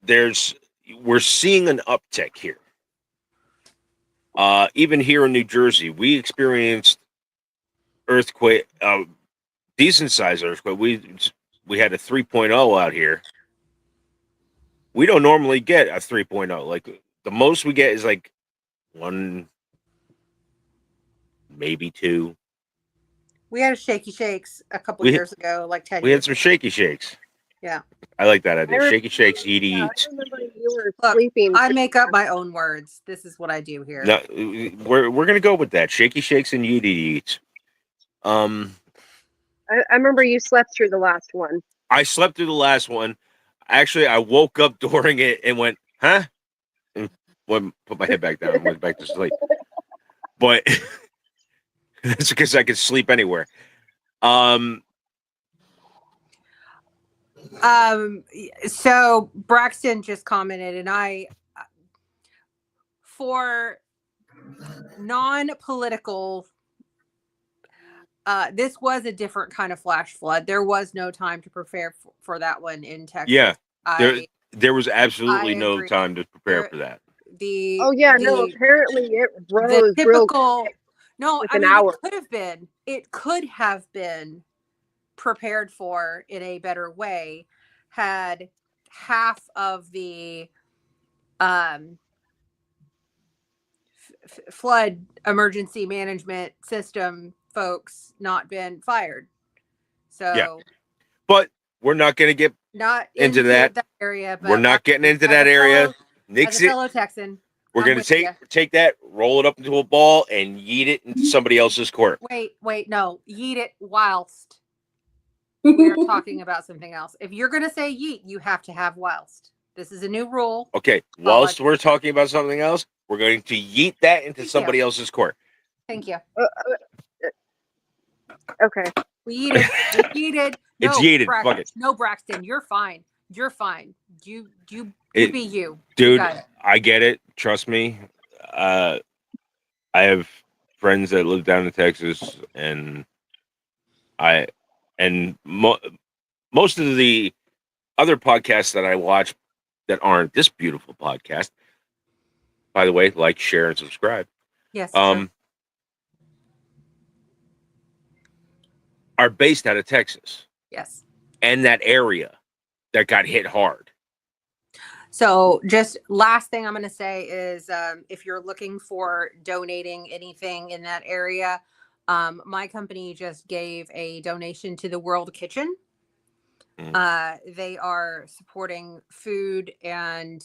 [SPEAKER 1] we're seeing an uptick here. Even here in New Jersey, we experienced earthquake, decent sized earthquake. We had a 3.0 out here. We don't normally get a 3.0. Like the most we get is like 1, maybe 2.
[SPEAKER 2] We had a shaky shakes a couple years ago, like 10
[SPEAKER 1] We
[SPEAKER 2] years
[SPEAKER 1] had some
[SPEAKER 2] ago.
[SPEAKER 1] shaky shakes.
[SPEAKER 2] Yeah.
[SPEAKER 1] I like that idea. Shaky shakes, eaty eats.
[SPEAKER 5] I remember you were
[SPEAKER 2] Look,
[SPEAKER 5] sleeping.
[SPEAKER 2] I make up my own words. This is what I do here.
[SPEAKER 1] No, we're gonna go with that. Shaky shakes and eaty eats.
[SPEAKER 5] I remember you slept through the last one.
[SPEAKER 1] I slept through the last one. Actually, I woke up during it and went, huh? And put my head back down and went back to sleep. But that's because I could sleep anywhere.
[SPEAKER 2] So Braxton just commented, and for non-political, this was a different kind of flash flood. There was no time to prepare for that one in Texas.
[SPEAKER 1] Yeah, there was absolutely no time to prepare for that.
[SPEAKER 5] Apparently it rose
[SPEAKER 2] the typical.
[SPEAKER 5] Real
[SPEAKER 2] no,
[SPEAKER 5] like
[SPEAKER 2] I
[SPEAKER 5] an
[SPEAKER 2] mean,
[SPEAKER 5] hour.
[SPEAKER 2] It could have been prepared for in a better way had half of the flood emergency management system folks not been fired. So
[SPEAKER 1] yeah. But we're not going to get into that
[SPEAKER 2] area. But
[SPEAKER 1] we're not getting into that area.
[SPEAKER 2] As a fellow Texan,
[SPEAKER 1] we're going to take that, roll it up into a ball, and yeet it into somebody else's court.
[SPEAKER 2] Wait, no, yeet it whilst we are talking about something else. If you're going to say yeet, you have to have whilst. This is a new rule.
[SPEAKER 1] Okay, whilst we're talking about something else, we're going to yeet that into somebody else's court.
[SPEAKER 2] Thank you.
[SPEAKER 5] Okay.
[SPEAKER 2] We yeeted. No,
[SPEAKER 1] it's yeeted. Fuck it.
[SPEAKER 2] No, Braxton, you're fine. You're fine. You be you.
[SPEAKER 1] Dude, I get it. Trust me. I have friends that live down in Texas, and most of the other podcasts that I watch that aren't this beautiful podcast, by the way, like, share, and subscribe.
[SPEAKER 2] Yes.
[SPEAKER 1] Are based out of Texas.
[SPEAKER 2] Yes.
[SPEAKER 1] And that area that got hit hard.
[SPEAKER 2] So just last thing I'm going to say is if you're looking for donating anything in that area, my company just gave a donation to the World Kitchen. They are supporting food and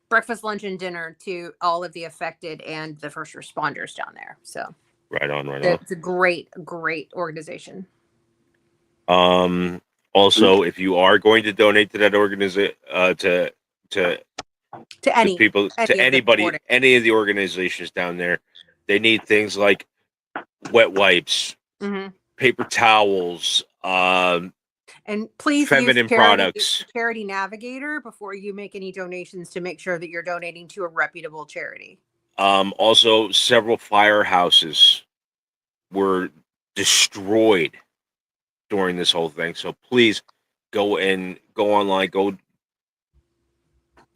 [SPEAKER 2] breakfast, lunch, and dinner to all of the affected and the first responders down there. So
[SPEAKER 1] right on.
[SPEAKER 2] It's a great organization.
[SPEAKER 1] Also, if you are going to donate to that organization, to anybody, any of the organizations down there, they need things like wet wipes, paper towels,
[SPEAKER 2] and please
[SPEAKER 1] feminine
[SPEAKER 2] use
[SPEAKER 1] products.
[SPEAKER 2] Charity Navigator before you make any donations to make sure that you're donating to a reputable charity.
[SPEAKER 1] Also, several firehouses were destroyed during this whole thing. So please go online, go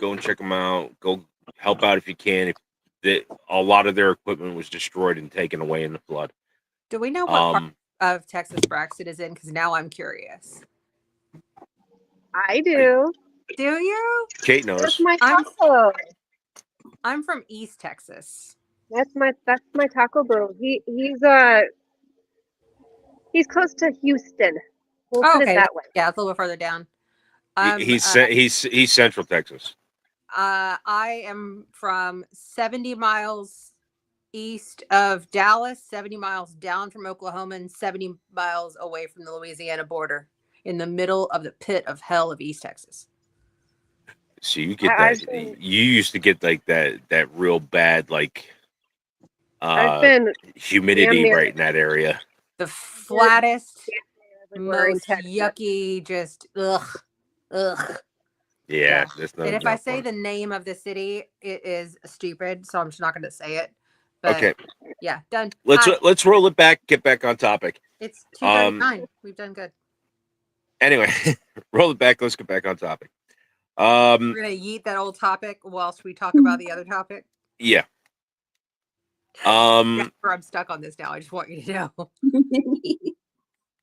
[SPEAKER 1] and check them out. Go help out if you can. A lot of their equipment was destroyed and taken away in the flood.
[SPEAKER 2] Do we know what part of Texas Braxton is in? Because now I'm curious.
[SPEAKER 5] I do.
[SPEAKER 2] Do you?
[SPEAKER 1] Kate
[SPEAKER 5] That's
[SPEAKER 1] knows.
[SPEAKER 5] my
[SPEAKER 2] I'm-
[SPEAKER 5] taco.
[SPEAKER 2] I'm from East Texas.
[SPEAKER 5] That's my taco bro. He's close to Houston. We'll
[SPEAKER 2] Oh,
[SPEAKER 5] put it
[SPEAKER 2] okay.
[SPEAKER 5] that way.
[SPEAKER 2] Yeah, it's a little bit further down.
[SPEAKER 1] He's Central Texas.
[SPEAKER 2] I am from 70 miles east of Dallas, 70 miles down from Oklahoma, and 70 miles away from the Louisiana border, in the middle of the pit of hell of East Texas.
[SPEAKER 1] So you get
[SPEAKER 5] I've
[SPEAKER 1] that.
[SPEAKER 5] been-
[SPEAKER 1] You used to get like that real bad like
[SPEAKER 5] I've been
[SPEAKER 1] humidity
[SPEAKER 5] near-
[SPEAKER 1] right in that area.
[SPEAKER 2] The flattest,
[SPEAKER 5] everywhere in
[SPEAKER 2] most
[SPEAKER 5] Texas.
[SPEAKER 2] yucky, just ugh.
[SPEAKER 1] Yeah,
[SPEAKER 2] Yeah.
[SPEAKER 1] that's not.
[SPEAKER 2] And if I
[SPEAKER 1] not
[SPEAKER 2] say
[SPEAKER 1] fun.
[SPEAKER 2] the name of the city, it is stupid, so I'm just not going to say it. But
[SPEAKER 1] Okay,
[SPEAKER 2] yeah, done.
[SPEAKER 1] let's roll it back. Get back on topic.
[SPEAKER 2] It's 2:39. We've done good.
[SPEAKER 1] Anyway, roll it back. Let's get back on topic.
[SPEAKER 2] We're gonna yeet that old topic whilst we talk about the other topic.
[SPEAKER 1] Yeah.
[SPEAKER 2] I'm stuck on this now. I just want you to know.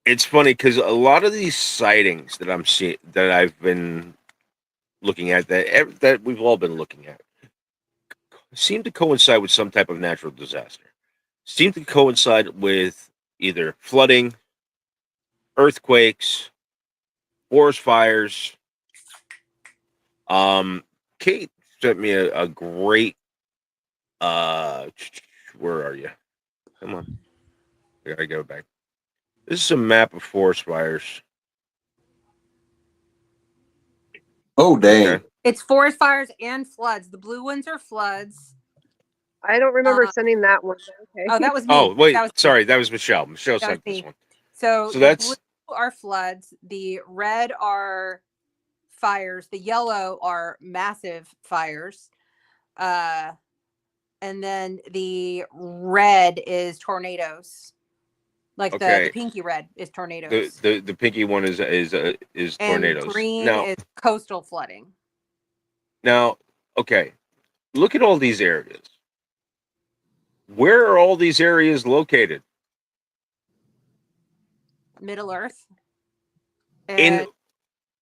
[SPEAKER 1] It's funny because a lot of these sightings that I'm seeing, that I've been looking at, that we've all been looking at, seem to coincide with some type of natural disaster. Seem to coincide with either flooding, earthquakes, forest fires. Kate sent me a great. Where are you? Come on, I gotta go back. This is a map of forest fires.
[SPEAKER 4] Oh, dang.
[SPEAKER 1] Okay.
[SPEAKER 2] It's forest fires and floods. The blue ones are floods.
[SPEAKER 5] I don't remember sending that one. But okay.
[SPEAKER 2] Oh, that was me.
[SPEAKER 1] Oh wait,
[SPEAKER 2] That was me.
[SPEAKER 1] sorry, that was Michelle. Michelle
[SPEAKER 2] That was
[SPEAKER 1] sent this
[SPEAKER 2] me.
[SPEAKER 1] one.
[SPEAKER 2] So
[SPEAKER 1] So
[SPEAKER 2] the
[SPEAKER 1] that's
[SPEAKER 2] blue are floods. The red are fires. The yellow are massive fires. And then the red is tornadoes. Like
[SPEAKER 1] okay.
[SPEAKER 2] the pinky red is tornadoes.
[SPEAKER 1] The pinky one is
[SPEAKER 2] and
[SPEAKER 1] tornadoes.
[SPEAKER 2] green
[SPEAKER 1] Now,
[SPEAKER 2] is coastal flooding.
[SPEAKER 1] okay, look at all these areas. Where are all these areas located?
[SPEAKER 2] Middle Earth.
[SPEAKER 1] In
[SPEAKER 2] And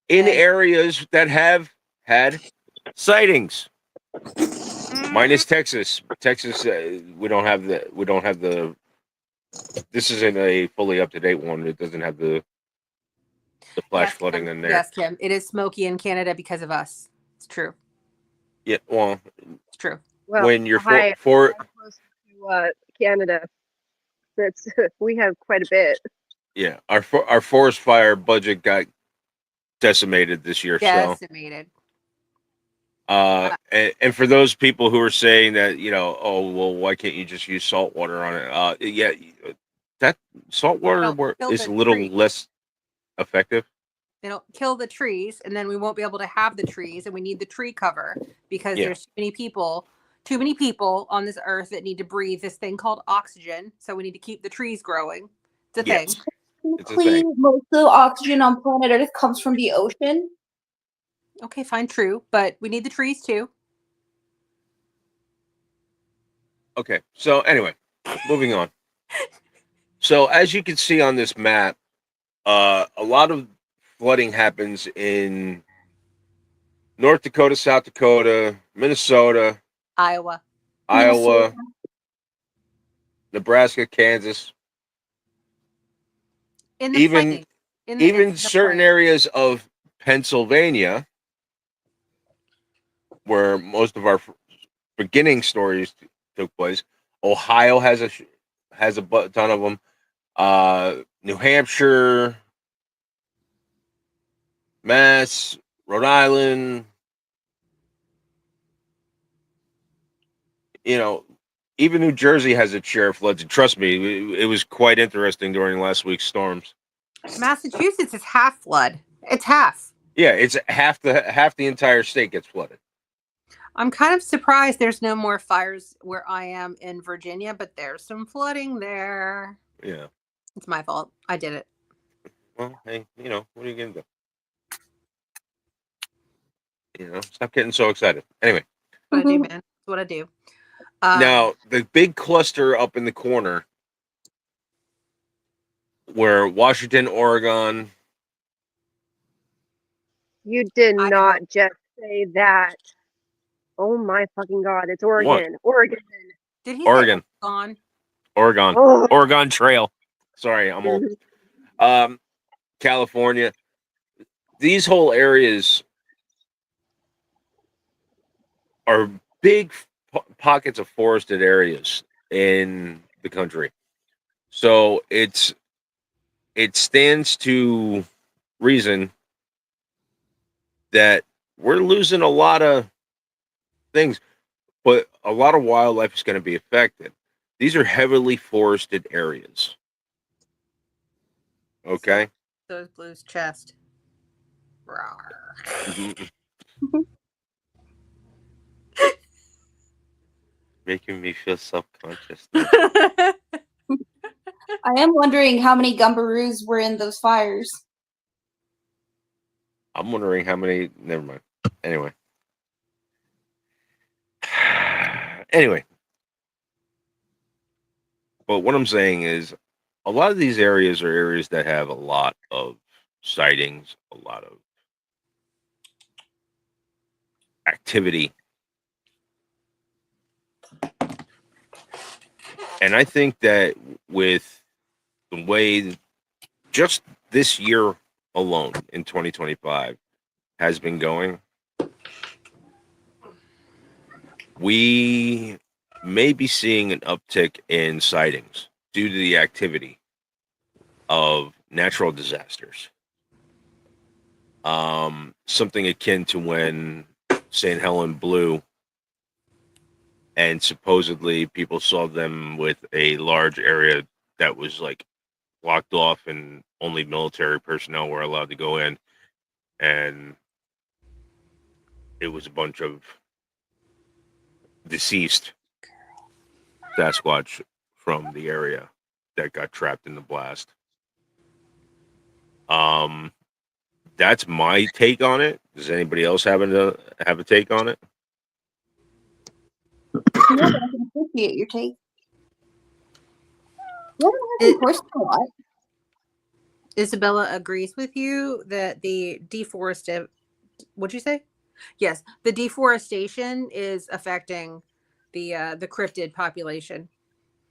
[SPEAKER 1] in
[SPEAKER 2] and-
[SPEAKER 1] areas that have had sightings. Minus Texas. Texas, we don't have the. This isn't a fully up to date one. It doesn't have the flash
[SPEAKER 2] yes,
[SPEAKER 1] flooding
[SPEAKER 2] Kim.
[SPEAKER 1] in there.
[SPEAKER 2] Yes, Kim. It is smoky in Canada because of us. It's true.
[SPEAKER 1] Yeah, well,
[SPEAKER 2] It's true.
[SPEAKER 5] Well,
[SPEAKER 1] when you're
[SPEAKER 5] hi,
[SPEAKER 1] for
[SPEAKER 5] I'm close to Canada. That's we have quite a bit.
[SPEAKER 1] yeah, our forest fire budget got decimated this year.
[SPEAKER 2] Decimated.
[SPEAKER 1] So, and for those people who are saying that, oh well, why can't you just use salt water on it? Yeah, that salt water is a little less effective.
[SPEAKER 2] It'll kill the trees, and then we won't be able to have the trees, and we need the tree cover because there's too many people on this earth that need to breathe this thing called oxygen. So we need to keep the trees growing. It's a thing.
[SPEAKER 1] It's a thing.
[SPEAKER 3] Most of the oxygen on planet Earth comes from the ocean.
[SPEAKER 2] Okay, fine, true, but we need the trees too.
[SPEAKER 1] Okay, so anyway, moving on. So as you can see on this map, a lot of flooding happens in North Dakota, South Dakota, Minnesota,
[SPEAKER 2] Iowa.
[SPEAKER 1] Iowa, Nebraska, Kansas,
[SPEAKER 2] In the
[SPEAKER 1] even
[SPEAKER 2] plain.
[SPEAKER 1] even certain areas of Pennsylvania, where most of our beginning stories took place. Ohio has a ton of them. New Hampshire, Mass, Rhode Island. Even New Jersey has its share of floods. And trust me, it was quite interesting during last week's storms.
[SPEAKER 2] Massachusetts is half flood. It's half.
[SPEAKER 1] Yeah, it's half the entire state gets flooded.
[SPEAKER 2] I'm kind of surprised there's no more fires where I am in Virginia, but there's some flooding there.
[SPEAKER 1] Yeah.
[SPEAKER 2] It's my fault. I did it.
[SPEAKER 1] Well, hey, what are you gonna do? Stop getting so excited. Anyway.
[SPEAKER 2] That's what I do, man. That's what I do.
[SPEAKER 1] Now, the big cluster up in the corner where Washington, Oregon,
[SPEAKER 5] You did
[SPEAKER 2] Idaho.
[SPEAKER 5] not just say that. Oh my fucking god! It's Oregon. Oregon.
[SPEAKER 2] Did he
[SPEAKER 1] Oregon.
[SPEAKER 2] say Oregon?
[SPEAKER 1] Oregon.
[SPEAKER 5] Oh.
[SPEAKER 1] Oregon Trail. Sorry, I'm old.
[SPEAKER 5] Mhm.
[SPEAKER 1] California. These whole areas are big pockets of forested areas in the country. So it stands to reason that we're losing a lot of things, but a lot of wildlife is going to be affected. These are heavily forested areas. Okay.
[SPEAKER 2] So is Blue's chest. Rawr.
[SPEAKER 1] Mhm. Making me feel self-conscious now.
[SPEAKER 3] I am wondering how many gumbaroos were in those fires.
[SPEAKER 1] I'm wondering how many. Never mind. Anyway. Anyway. But what I'm saying is, a lot of these areas are areas that have a lot of sightings, a lot of activity. And I think that with the way just this year alone in 2025 has been going, we may be seeing an uptick in sightings due to the activity of natural disasters. Something akin to when St. Helen blew and supposedly people saw them with a large area that was like blocked off and only military personnel were allowed to go in, and it was a bunch of deceased Sasquatch from the area that got trapped in the blast. That's my take on it. Does anybody else have a take on it?
[SPEAKER 3] No, but I can appreciate your take. Yeah, of course a lot.
[SPEAKER 2] Isabella agrees with you that the deforestation. What'd you say? Yes, the deforestation is affecting the cryptid population.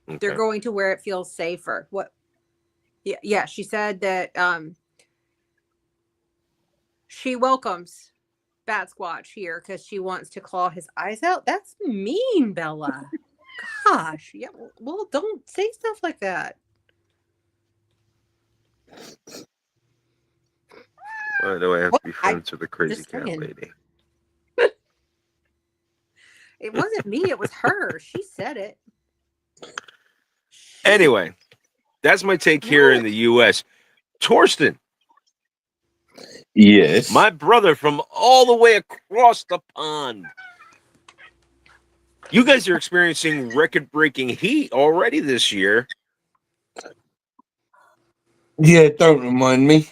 [SPEAKER 1] Okay.
[SPEAKER 2] They're going to where it feels safer. What? Yeah. She said that she welcomes Bat Squatch here because she wants to claw his eyes out. That's mean, Bella. Gosh, yeah. Well, don't say stuff like that.
[SPEAKER 1] Why do I have to be friends with a crazy
[SPEAKER 2] just
[SPEAKER 1] cat
[SPEAKER 2] saying.
[SPEAKER 1] lady?
[SPEAKER 2] It wasn't me. It was her. She said it.
[SPEAKER 1] Anyway, that's my take here in the U.S. Torsten,
[SPEAKER 4] Yes.
[SPEAKER 1] my brother from all the way across the pond. You guys are experiencing record-breaking heat already this year.
[SPEAKER 4] Yeah, don't remind me.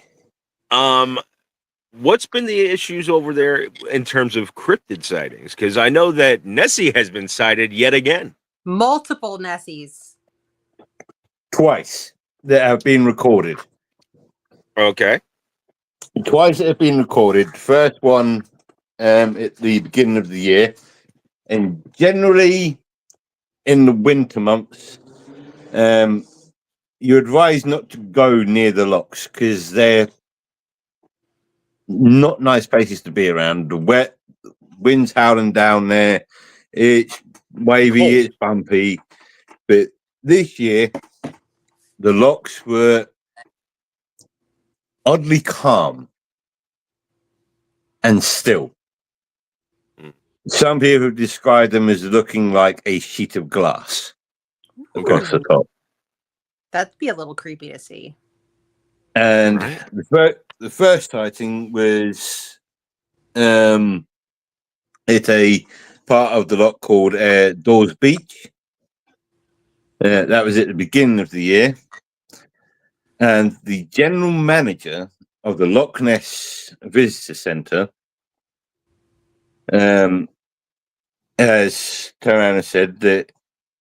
[SPEAKER 1] What's been the issues over there in terms of cryptid sightings? Because I know that Nessie has been sighted yet again.
[SPEAKER 2] Multiple Nessies.
[SPEAKER 4] Twice that have been recorded.
[SPEAKER 1] Okay.
[SPEAKER 4] Twice that have been recorded. First one at the beginning of the year, and generally in the winter months, you're advised not to go near the locks because they're not nice places to be around. The wet wind's howling down there. It's wavy, it's bumpy. But this year, the locks were oddly calm and still. Some people have described them as looking like a sheet of glass across the top.
[SPEAKER 2] That'd be a little creepy to see.
[SPEAKER 4] And
[SPEAKER 1] Right.
[SPEAKER 4] the first sighting was at a part of the lock called Dawes Beach. That was at the beginning of the year. And the general manager of the Loch Ness Visitor Centre has come around and said that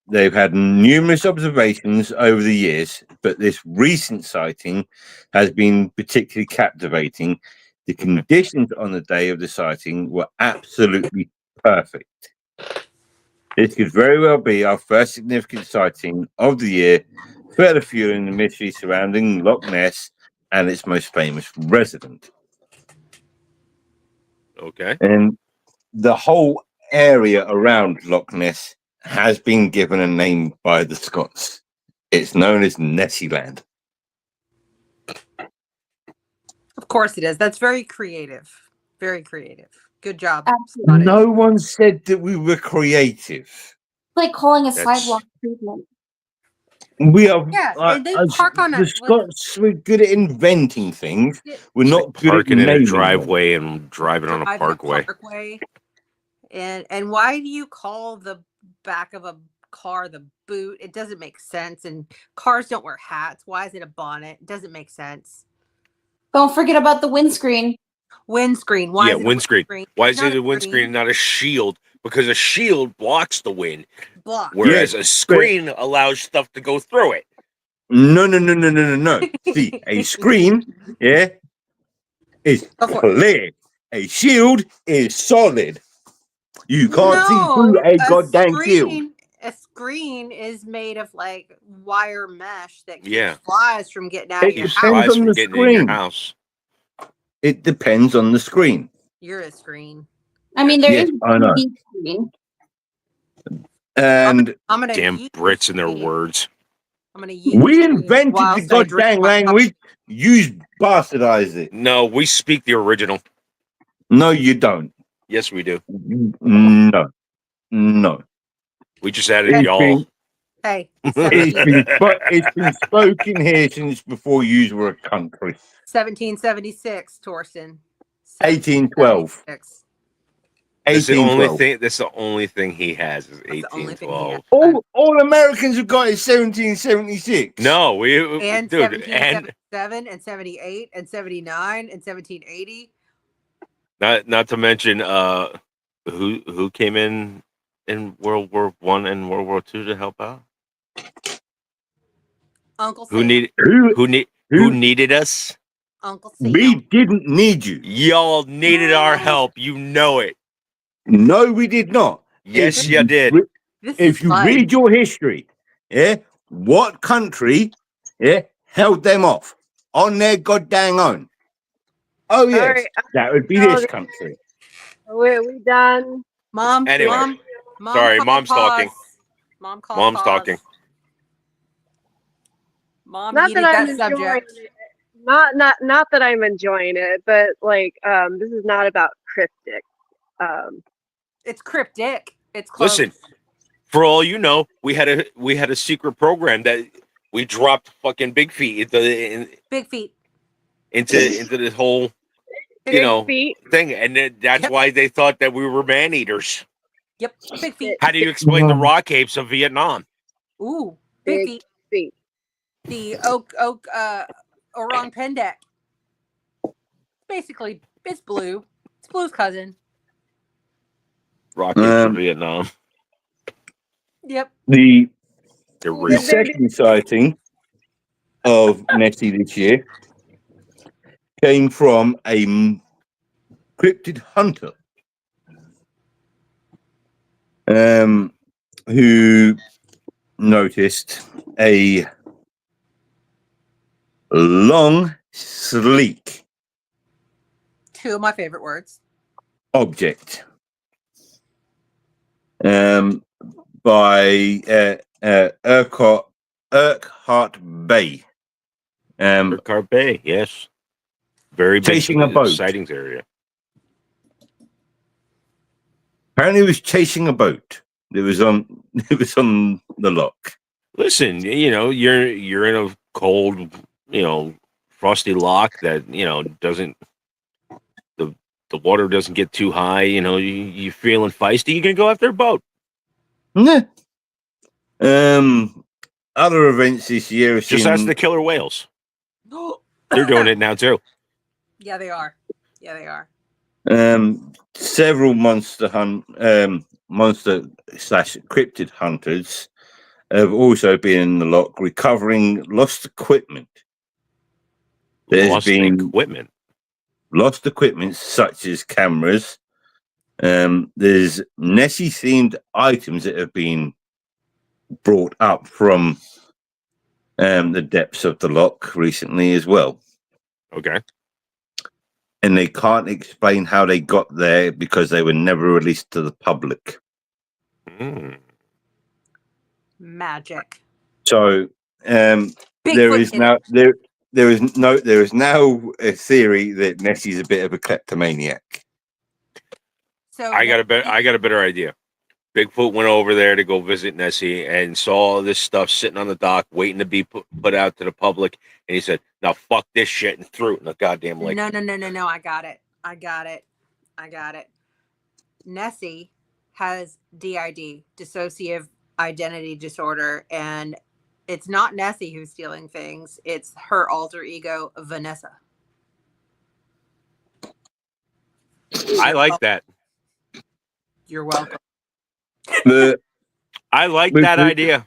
[SPEAKER 4] they've had numerous observations over the years, but this recent sighting has been particularly captivating The conditions on the day of the sighting were absolutely perfect. This could very well be our first significant sighting of the year, further fueling the mystery surrounding Loch Ness and its most famous resident.
[SPEAKER 1] Okay.
[SPEAKER 4] And the whole area around Loch Ness has been given a name by the Scots. It's known as Nessieland.
[SPEAKER 2] Of course it is. That's very creative. Very creative. Good job.
[SPEAKER 3] Absolutely.
[SPEAKER 4] No one said that we were creative.
[SPEAKER 3] Like calling a
[SPEAKER 1] That's-
[SPEAKER 3] sidewalk treatment.
[SPEAKER 4] We are.
[SPEAKER 2] Yeah, and they park on
[SPEAKER 4] the Scots. We're good at inventing things. We're
[SPEAKER 1] It's
[SPEAKER 4] not
[SPEAKER 1] like
[SPEAKER 4] good at
[SPEAKER 1] parking in a
[SPEAKER 4] naming them.
[SPEAKER 1] driveway and driving on a
[SPEAKER 2] drive
[SPEAKER 1] parkway.
[SPEAKER 2] And why do you call the back of a car the boot? It doesn't make sense. And cars don't wear hats. Why is it a bonnet? It doesn't make sense.
[SPEAKER 3] Don't forget about the windscreen.
[SPEAKER 2] Windscreen. Why is it a
[SPEAKER 1] windscreen. Why
[SPEAKER 2] It's
[SPEAKER 1] is
[SPEAKER 2] not
[SPEAKER 1] it a windscreen and not a shield? Because a shield blocks the wind,
[SPEAKER 2] block?
[SPEAKER 1] whereas a screen allows stuff to go through it.
[SPEAKER 4] No. See, a screen, yeah, is
[SPEAKER 2] Go for it.
[SPEAKER 4] clear. A shield is solid. You can't see through a goddamn shield.
[SPEAKER 2] A screen is made of like wire mesh that keeps
[SPEAKER 1] Yeah.
[SPEAKER 2] flies from getting out of
[SPEAKER 4] It
[SPEAKER 2] your
[SPEAKER 4] depends
[SPEAKER 2] house.
[SPEAKER 1] Flies
[SPEAKER 4] on
[SPEAKER 1] from
[SPEAKER 4] the
[SPEAKER 1] getting in your
[SPEAKER 4] screen.
[SPEAKER 1] house.
[SPEAKER 4] It depends on the screen.
[SPEAKER 2] You're a screen.
[SPEAKER 3] I mean, there
[SPEAKER 4] Yes,
[SPEAKER 3] is
[SPEAKER 4] I know.
[SPEAKER 3] a TV screen.
[SPEAKER 4] And
[SPEAKER 2] I'm gonna
[SPEAKER 1] Damn
[SPEAKER 2] yeet
[SPEAKER 1] Brits and their
[SPEAKER 2] you.
[SPEAKER 1] words.
[SPEAKER 2] I'm gonna yeet
[SPEAKER 4] we
[SPEAKER 2] you
[SPEAKER 4] invented the
[SPEAKER 2] whilst I drink
[SPEAKER 4] goddamn
[SPEAKER 2] my
[SPEAKER 4] language. You bastardized it.
[SPEAKER 1] No, we speak the original.
[SPEAKER 4] No, you don't.
[SPEAKER 1] Yes, we do.
[SPEAKER 4] No.
[SPEAKER 1] We just added
[SPEAKER 4] It's
[SPEAKER 1] y'all.
[SPEAKER 4] been,
[SPEAKER 2] Hey,
[SPEAKER 4] it's been spoken here since before you were a country.
[SPEAKER 2] 1776, Torsten.
[SPEAKER 4] 1812.
[SPEAKER 2] 1776.
[SPEAKER 1] That's the only
[SPEAKER 4] 1812.
[SPEAKER 1] thing. That's the only thing he has is
[SPEAKER 2] That's the only thing he
[SPEAKER 1] 1812.
[SPEAKER 2] has.
[SPEAKER 4] All Americans have got is 1776.
[SPEAKER 1] No, we
[SPEAKER 2] And
[SPEAKER 1] dude, and
[SPEAKER 2] 1777 and 78 and 79 and 1780.
[SPEAKER 1] not to mention who came in World War One and World War Two to help out.
[SPEAKER 2] Uncle
[SPEAKER 1] Who
[SPEAKER 2] Sam.
[SPEAKER 1] needed who needed us?
[SPEAKER 2] Uncle Sam.
[SPEAKER 4] We didn't need you.
[SPEAKER 1] Y'all needed our help. You know it.
[SPEAKER 4] No, we did not.
[SPEAKER 1] Yes,
[SPEAKER 4] If
[SPEAKER 1] you did.
[SPEAKER 2] This
[SPEAKER 4] If
[SPEAKER 2] is
[SPEAKER 4] you
[SPEAKER 2] fun.
[SPEAKER 4] read your history, yeah, what country, yeah, held them off on their goddamn own? Oh yes,
[SPEAKER 5] right,
[SPEAKER 4] that would be
[SPEAKER 5] so
[SPEAKER 4] this
[SPEAKER 5] the-
[SPEAKER 4] country.
[SPEAKER 5] We done.
[SPEAKER 2] Mom,
[SPEAKER 1] Anyway,
[SPEAKER 2] mom,
[SPEAKER 1] sorry,
[SPEAKER 2] called
[SPEAKER 1] Mom's
[SPEAKER 2] pause.
[SPEAKER 1] talking.
[SPEAKER 2] Mom called
[SPEAKER 1] Mom's
[SPEAKER 2] pause.
[SPEAKER 1] talking.
[SPEAKER 2] Mom
[SPEAKER 5] Not
[SPEAKER 2] heated
[SPEAKER 5] that I'm
[SPEAKER 2] that
[SPEAKER 5] enjoying
[SPEAKER 2] subject.
[SPEAKER 5] it. Not that I'm enjoying it, but like this is not about cryptic.
[SPEAKER 2] It's cryptic. It's close.
[SPEAKER 1] Listen, for all you know, we had a secret program that we dropped fucking Big Feet
[SPEAKER 2] Big feet.
[SPEAKER 1] into this whole
[SPEAKER 5] Big
[SPEAKER 1] know,
[SPEAKER 5] feet.
[SPEAKER 1] thing, and that's
[SPEAKER 2] Yep.
[SPEAKER 1] why they thought that we were man eaters.
[SPEAKER 2] Yep. Big feet.
[SPEAKER 1] How do you explain the rock apes of Vietnam?
[SPEAKER 2] Ooh. Big
[SPEAKER 5] Big
[SPEAKER 2] feet.
[SPEAKER 5] feet.
[SPEAKER 2] The orang pendek. Basically, it's blue. It's Blue's cousin.
[SPEAKER 1] Rock apes of Vietnam.
[SPEAKER 2] Yep.
[SPEAKER 4] The
[SPEAKER 1] They're
[SPEAKER 5] The
[SPEAKER 1] real.
[SPEAKER 4] second sighting of Nessie this year came from a cryptid hunter who noticed a long, sleek
[SPEAKER 2] Two of my favorite words.
[SPEAKER 4] object by Urquhart Bay.
[SPEAKER 1] Urquhart Bay, yes. Very big
[SPEAKER 4] Chasing a boat.
[SPEAKER 1] sightings area.
[SPEAKER 4] Apparently, it was chasing a boat. It was on the loch.
[SPEAKER 1] Listen, you're in a cold, frosty loch that doesn't the water doesn't get too high. You feeling feisty. You can go after a boat.
[SPEAKER 4] Yeah. Other events this year have
[SPEAKER 1] Just
[SPEAKER 4] seen
[SPEAKER 1] ask the killer whales. They're doing it now too.
[SPEAKER 2] Yeah, they are. Yeah, they are.
[SPEAKER 4] several monster slash cryptid hunters have also been in the loch recovering lost equipment. There's
[SPEAKER 1] Lost
[SPEAKER 4] been
[SPEAKER 1] equipment.
[SPEAKER 4] lost equipment such as cameras. There's Nessie themed items that have been brought up from the depths of the loch recently as well.
[SPEAKER 1] Okay.
[SPEAKER 4] And they can't explain how they got there because they were never released to the public.
[SPEAKER 1] Mm.
[SPEAKER 2] Magic.
[SPEAKER 4] So there
[SPEAKER 2] Bigfoot
[SPEAKER 4] is
[SPEAKER 2] did
[SPEAKER 4] now
[SPEAKER 2] it.
[SPEAKER 4] there is now a theory that Nessie's a bit of a kleptomaniac.
[SPEAKER 2] So
[SPEAKER 1] I got a better idea. Bigfoot went over there to go visit Nessie and saw all this stuff sitting on the dock waiting to be put out to the public, and he said, "Now fuck this shit," and threw it in the goddamn lake.
[SPEAKER 2] No. I got it. Nessie has DID, dissociative identity disorder, and it's not Nessie who's stealing things. It's her alter ego, Vanessa.
[SPEAKER 1] I like that.
[SPEAKER 2] You're welcome.
[SPEAKER 1] I like
[SPEAKER 4] With-
[SPEAKER 1] that
[SPEAKER 4] with-
[SPEAKER 1] idea.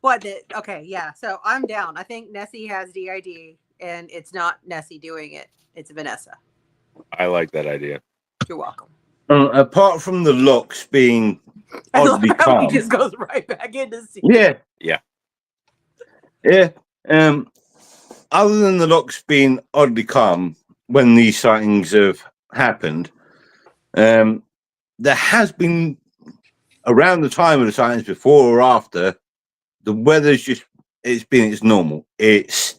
[SPEAKER 2] Okay, yeah. So I'm down. I think Nessie has DID, and it's not Nessie doing it. It's Vanessa.
[SPEAKER 1] I like that idea.
[SPEAKER 2] You're welcome.
[SPEAKER 4] Apart from the locks being
[SPEAKER 2] I love
[SPEAKER 4] oddly
[SPEAKER 2] how he
[SPEAKER 4] calm.
[SPEAKER 2] just goes right back into scene.
[SPEAKER 4] Yeah. Other than the locks being oddly calm when these sightings have happened, there has been around the time of the sightings, before or after, the weather's it's normal. It's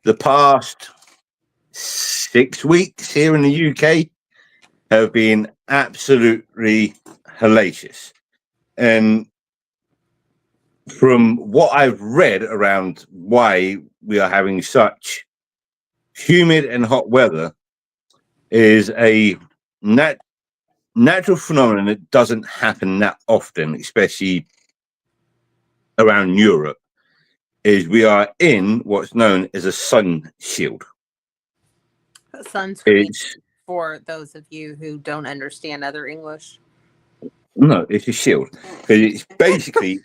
[SPEAKER 4] the past 6 weeks here in the UK have been absolutely hellacious. And from what I've read around why we are having such humid and hot weather is a natural phenomenon that doesn't happen that often, especially around Europe, is we are in what's known as a sun shield.
[SPEAKER 2] Sunscreen,
[SPEAKER 4] It's
[SPEAKER 2] for those of you who don't understand other English.
[SPEAKER 4] it's a shield because it's basically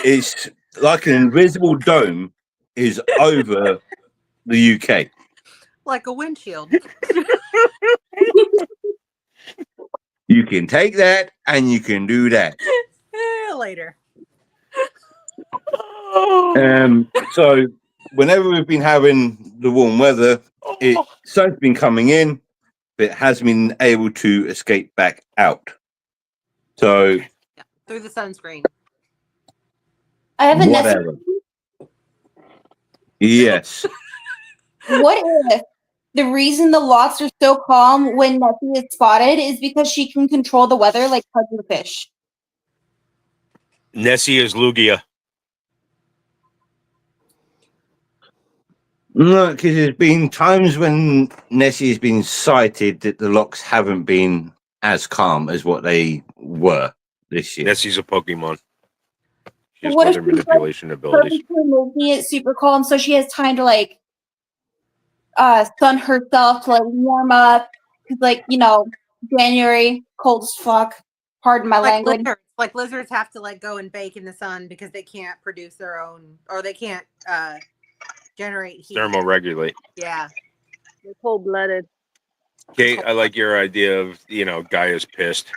[SPEAKER 4] it's like an invisible dome is over the UK.
[SPEAKER 2] Like a windshield.
[SPEAKER 4] You can take that and you can do that.
[SPEAKER 2] Later.
[SPEAKER 4] So whenever we've been having the warm weather, sun's been coming in, but it has been able to escape back out. So
[SPEAKER 2] Yeah, through the sunscreen.
[SPEAKER 3] I have a Nessie.
[SPEAKER 4] whatever. Yes.
[SPEAKER 3] What if the reason the locks are so calm when Nessie is spotted is because she can control the weather like fish?
[SPEAKER 1] Nessie is Lugia.
[SPEAKER 4] No, because there's been times when Nessie has been sighted that the locks haven't been as calm as what they were this year.
[SPEAKER 1] Nessie's a Pokemon. She has
[SPEAKER 3] What if
[SPEAKER 1] weather
[SPEAKER 3] she's
[SPEAKER 1] manipulation abilities.
[SPEAKER 3] Purposely making it super calm so she has time to like sun herself to like warm up, because like, you know, January, cold as fuck, pardon my language.
[SPEAKER 2] Lizards have to like go and bake in the sun because they can't produce their own, or they can't generate heat.
[SPEAKER 1] Thermoregulate.
[SPEAKER 2] Yeah.
[SPEAKER 5] They're cold-blooded.
[SPEAKER 1] Kate, I like your idea of, Gaia's pissed.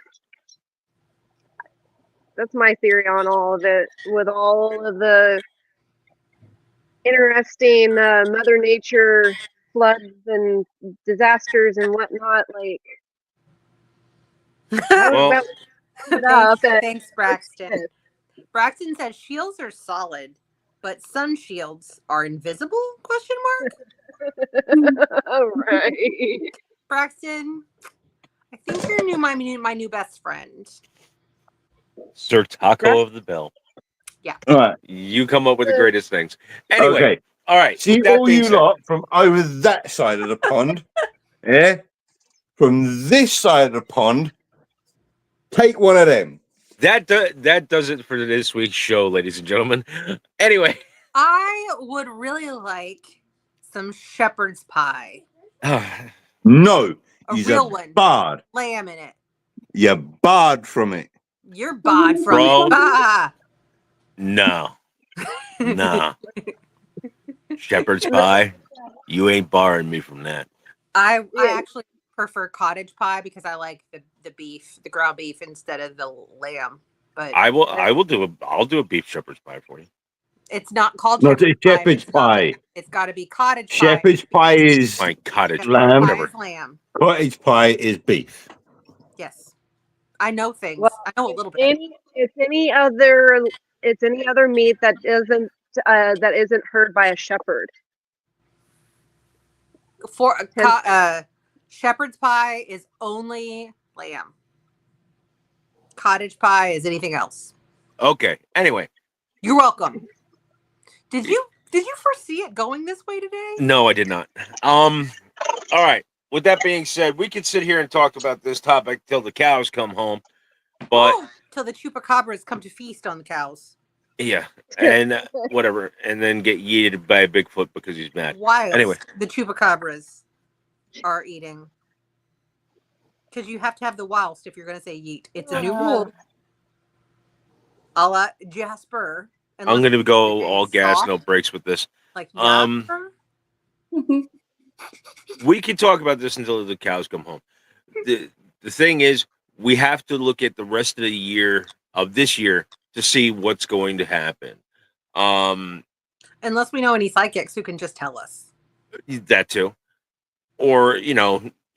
[SPEAKER 5] That's my theory on all of it. With all of the interesting Mother Nature floods and disasters and whatnot, like,
[SPEAKER 1] Well,
[SPEAKER 2] Thanks, Braxton. Braxton says shields are solid, but sun shields are invisible? Question mark.
[SPEAKER 5] right.
[SPEAKER 2] Braxton, I think you're my new best friend.
[SPEAKER 1] Sir Taco of the Bell.
[SPEAKER 4] All right.
[SPEAKER 1] You come up with the greatest things. Anyway,
[SPEAKER 4] Okay.
[SPEAKER 1] all right.
[SPEAKER 4] See
[SPEAKER 1] with that
[SPEAKER 4] all
[SPEAKER 1] being
[SPEAKER 4] you
[SPEAKER 1] said-
[SPEAKER 4] lot from over that side of the pond. Yeah. From this side of the pond, take one of them.
[SPEAKER 1] That does it for this week's show, ladies and gentlemen. Anyway.
[SPEAKER 2] I would really like some shepherd's pie.
[SPEAKER 4] No.
[SPEAKER 2] A
[SPEAKER 4] He's
[SPEAKER 2] real
[SPEAKER 4] a
[SPEAKER 2] one.
[SPEAKER 4] barred.
[SPEAKER 2] Lamb in it.
[SPEAKER 4] You're barred from it.
[SPEAKER 2] You're barred from
[SPEAKER 1] Bro.
[SPEAKER 2] it. Ah.
[SPEAKER 1] No. Nah. Shepherd's pie. You ain't barring me from that.
[SPEAKER 2] I
[SPEAKER 5] Yeah.
[SPEAKER 2] actually prefer cottage pie because I like the beef, the ground beef instead of the lamb. But
[SPEAKER 1] I'll do a beef shepherd's pie for you.
[SPEAKER 2] it's not called
[SPEAKER 4] No,
[SPEAKER 2] shepherd's
[SPEAKER 4] it's
[SPEAKER 2] pie. if
[SPEAKER 4] shepherd's
[SPEAKER 2] it's not
[SPEAKER 4] pie.
[SPEAKER 2] lamb. It's got to be cottage pie.
[SPEAKER 4] Shepherd's pie is
[SPEAKER 1] Fine, cottage pie,
[SPEAKER 4] lamb.
[SPEAKER 2] Pie
[SPEAKER 1] whatever.
[SPEAKER 2] is lamb.
[SPEAKER 4] Cottage pie is beef.
[SPEAKER 2] Yes, I know things.
[SPEAKER 5] Well,
[SPEAKER 2] I know a little bit.
[SPEAKER 5] it's any other meat that isn't heard by a shepherd.
[SPEAKER 2] For
[SPEAKER 5] Hence-
[SPEAKER 2] shepherd's pie is only lamb. Cottage pie is anything else.
[SPEAKER 1] Okay. Anyway,
[SPEAKER 2] You're welcome. Did you foresee it going this way today?
[SPEAKER 1] no, I did not. All right. With that being said, we could sit here and talk about this topic till the cows come home. But
[SPEAKER 2] Till the chupacabras come to feast on the cows.
[SPEAKER 1] yeah, and whatever, and then get yeeted by a Bigfoot because he's mad.
[SPEAKER 2] Whilst
[SPEAKER 1] Anyway.
[SPEAKER 2] the chupacabras are eating. Because you have to have the whilst if you're going to say yeet. It's a new rule. A la Jasper.
[SPEAKER 1] I'm going to go all gas, no brakes with this.
[SPEAKER 2] Like Jasper?
[SPEAKER 1] We can talk about this until the cows come home. The thing is, we have to look at the rest of the year of this year to see what's going to happen.
[SPEAKER 2] Unless we know any psychics who can just tell us.
[SPEAKER 1] That too. Or,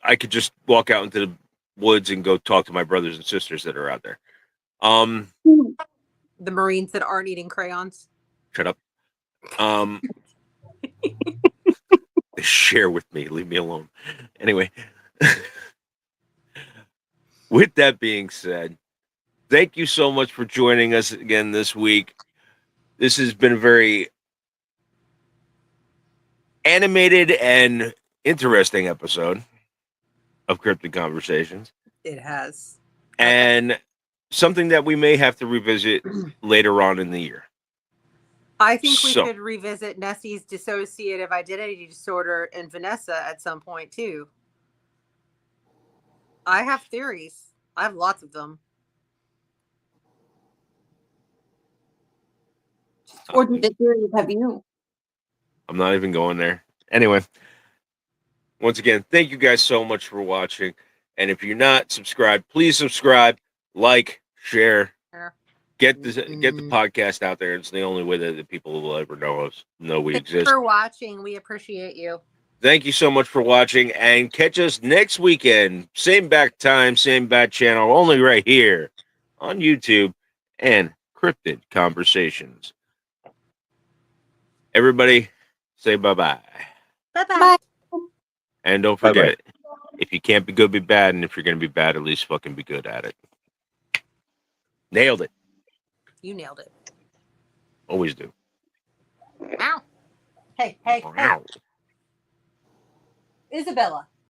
[SPEAKER 1] I could just walk out into the woods and go talk to my brothers and sisters that are out there.
[SPEAKER 2] The Marines that aren't eating crayons.
[SPEAKER 1] Shut up. Share with me. Leave me alone. Anyway. With that being said, thank you so much for joining us again this week. This has been a very animated and interesting episode of Cryptid Conversations.
[SPEAKER 2] It has.
[SPEAKER 1] And something that we may have to revisit later on in the year.
[SPEAKER 2] I think we should revisit Nessie's dissociative identity disorder and Vanessa at some point too. I have theories. I have lots of them.
[SPEAKER 3] Or do the theories have you?
[SPEAKER 1] I'm not even going there. Anyway, once again, thank you guys so much for watching. And if you're not subscribed, please subscribe, like, share, get the podcast out there. It's the only way that the people will ever know we exist.
[SPEAKER 2] Thanks for watching. We appreciate you.
[SPEAKER 1] Thank you so much for watching, and catch us next weekend. Same back time, same bad channel, only right here on YouTube and Cryptid Conversations. Everybody, say bye-bye.
[SPEAKER 2] Bye-bye.
[SPEAKER 1] And don't forget, if you can't be good, be bad. And if you're going to be bad, at least fucking be good at it. Nailed it.
[SPEAKER 2] You nailed it.
[SPEAKER 1] Always do.
[SPEAKER 2] Ow. Hey.
[SPEAKER 1] Wow.
[SPEAKER 2] Isabella.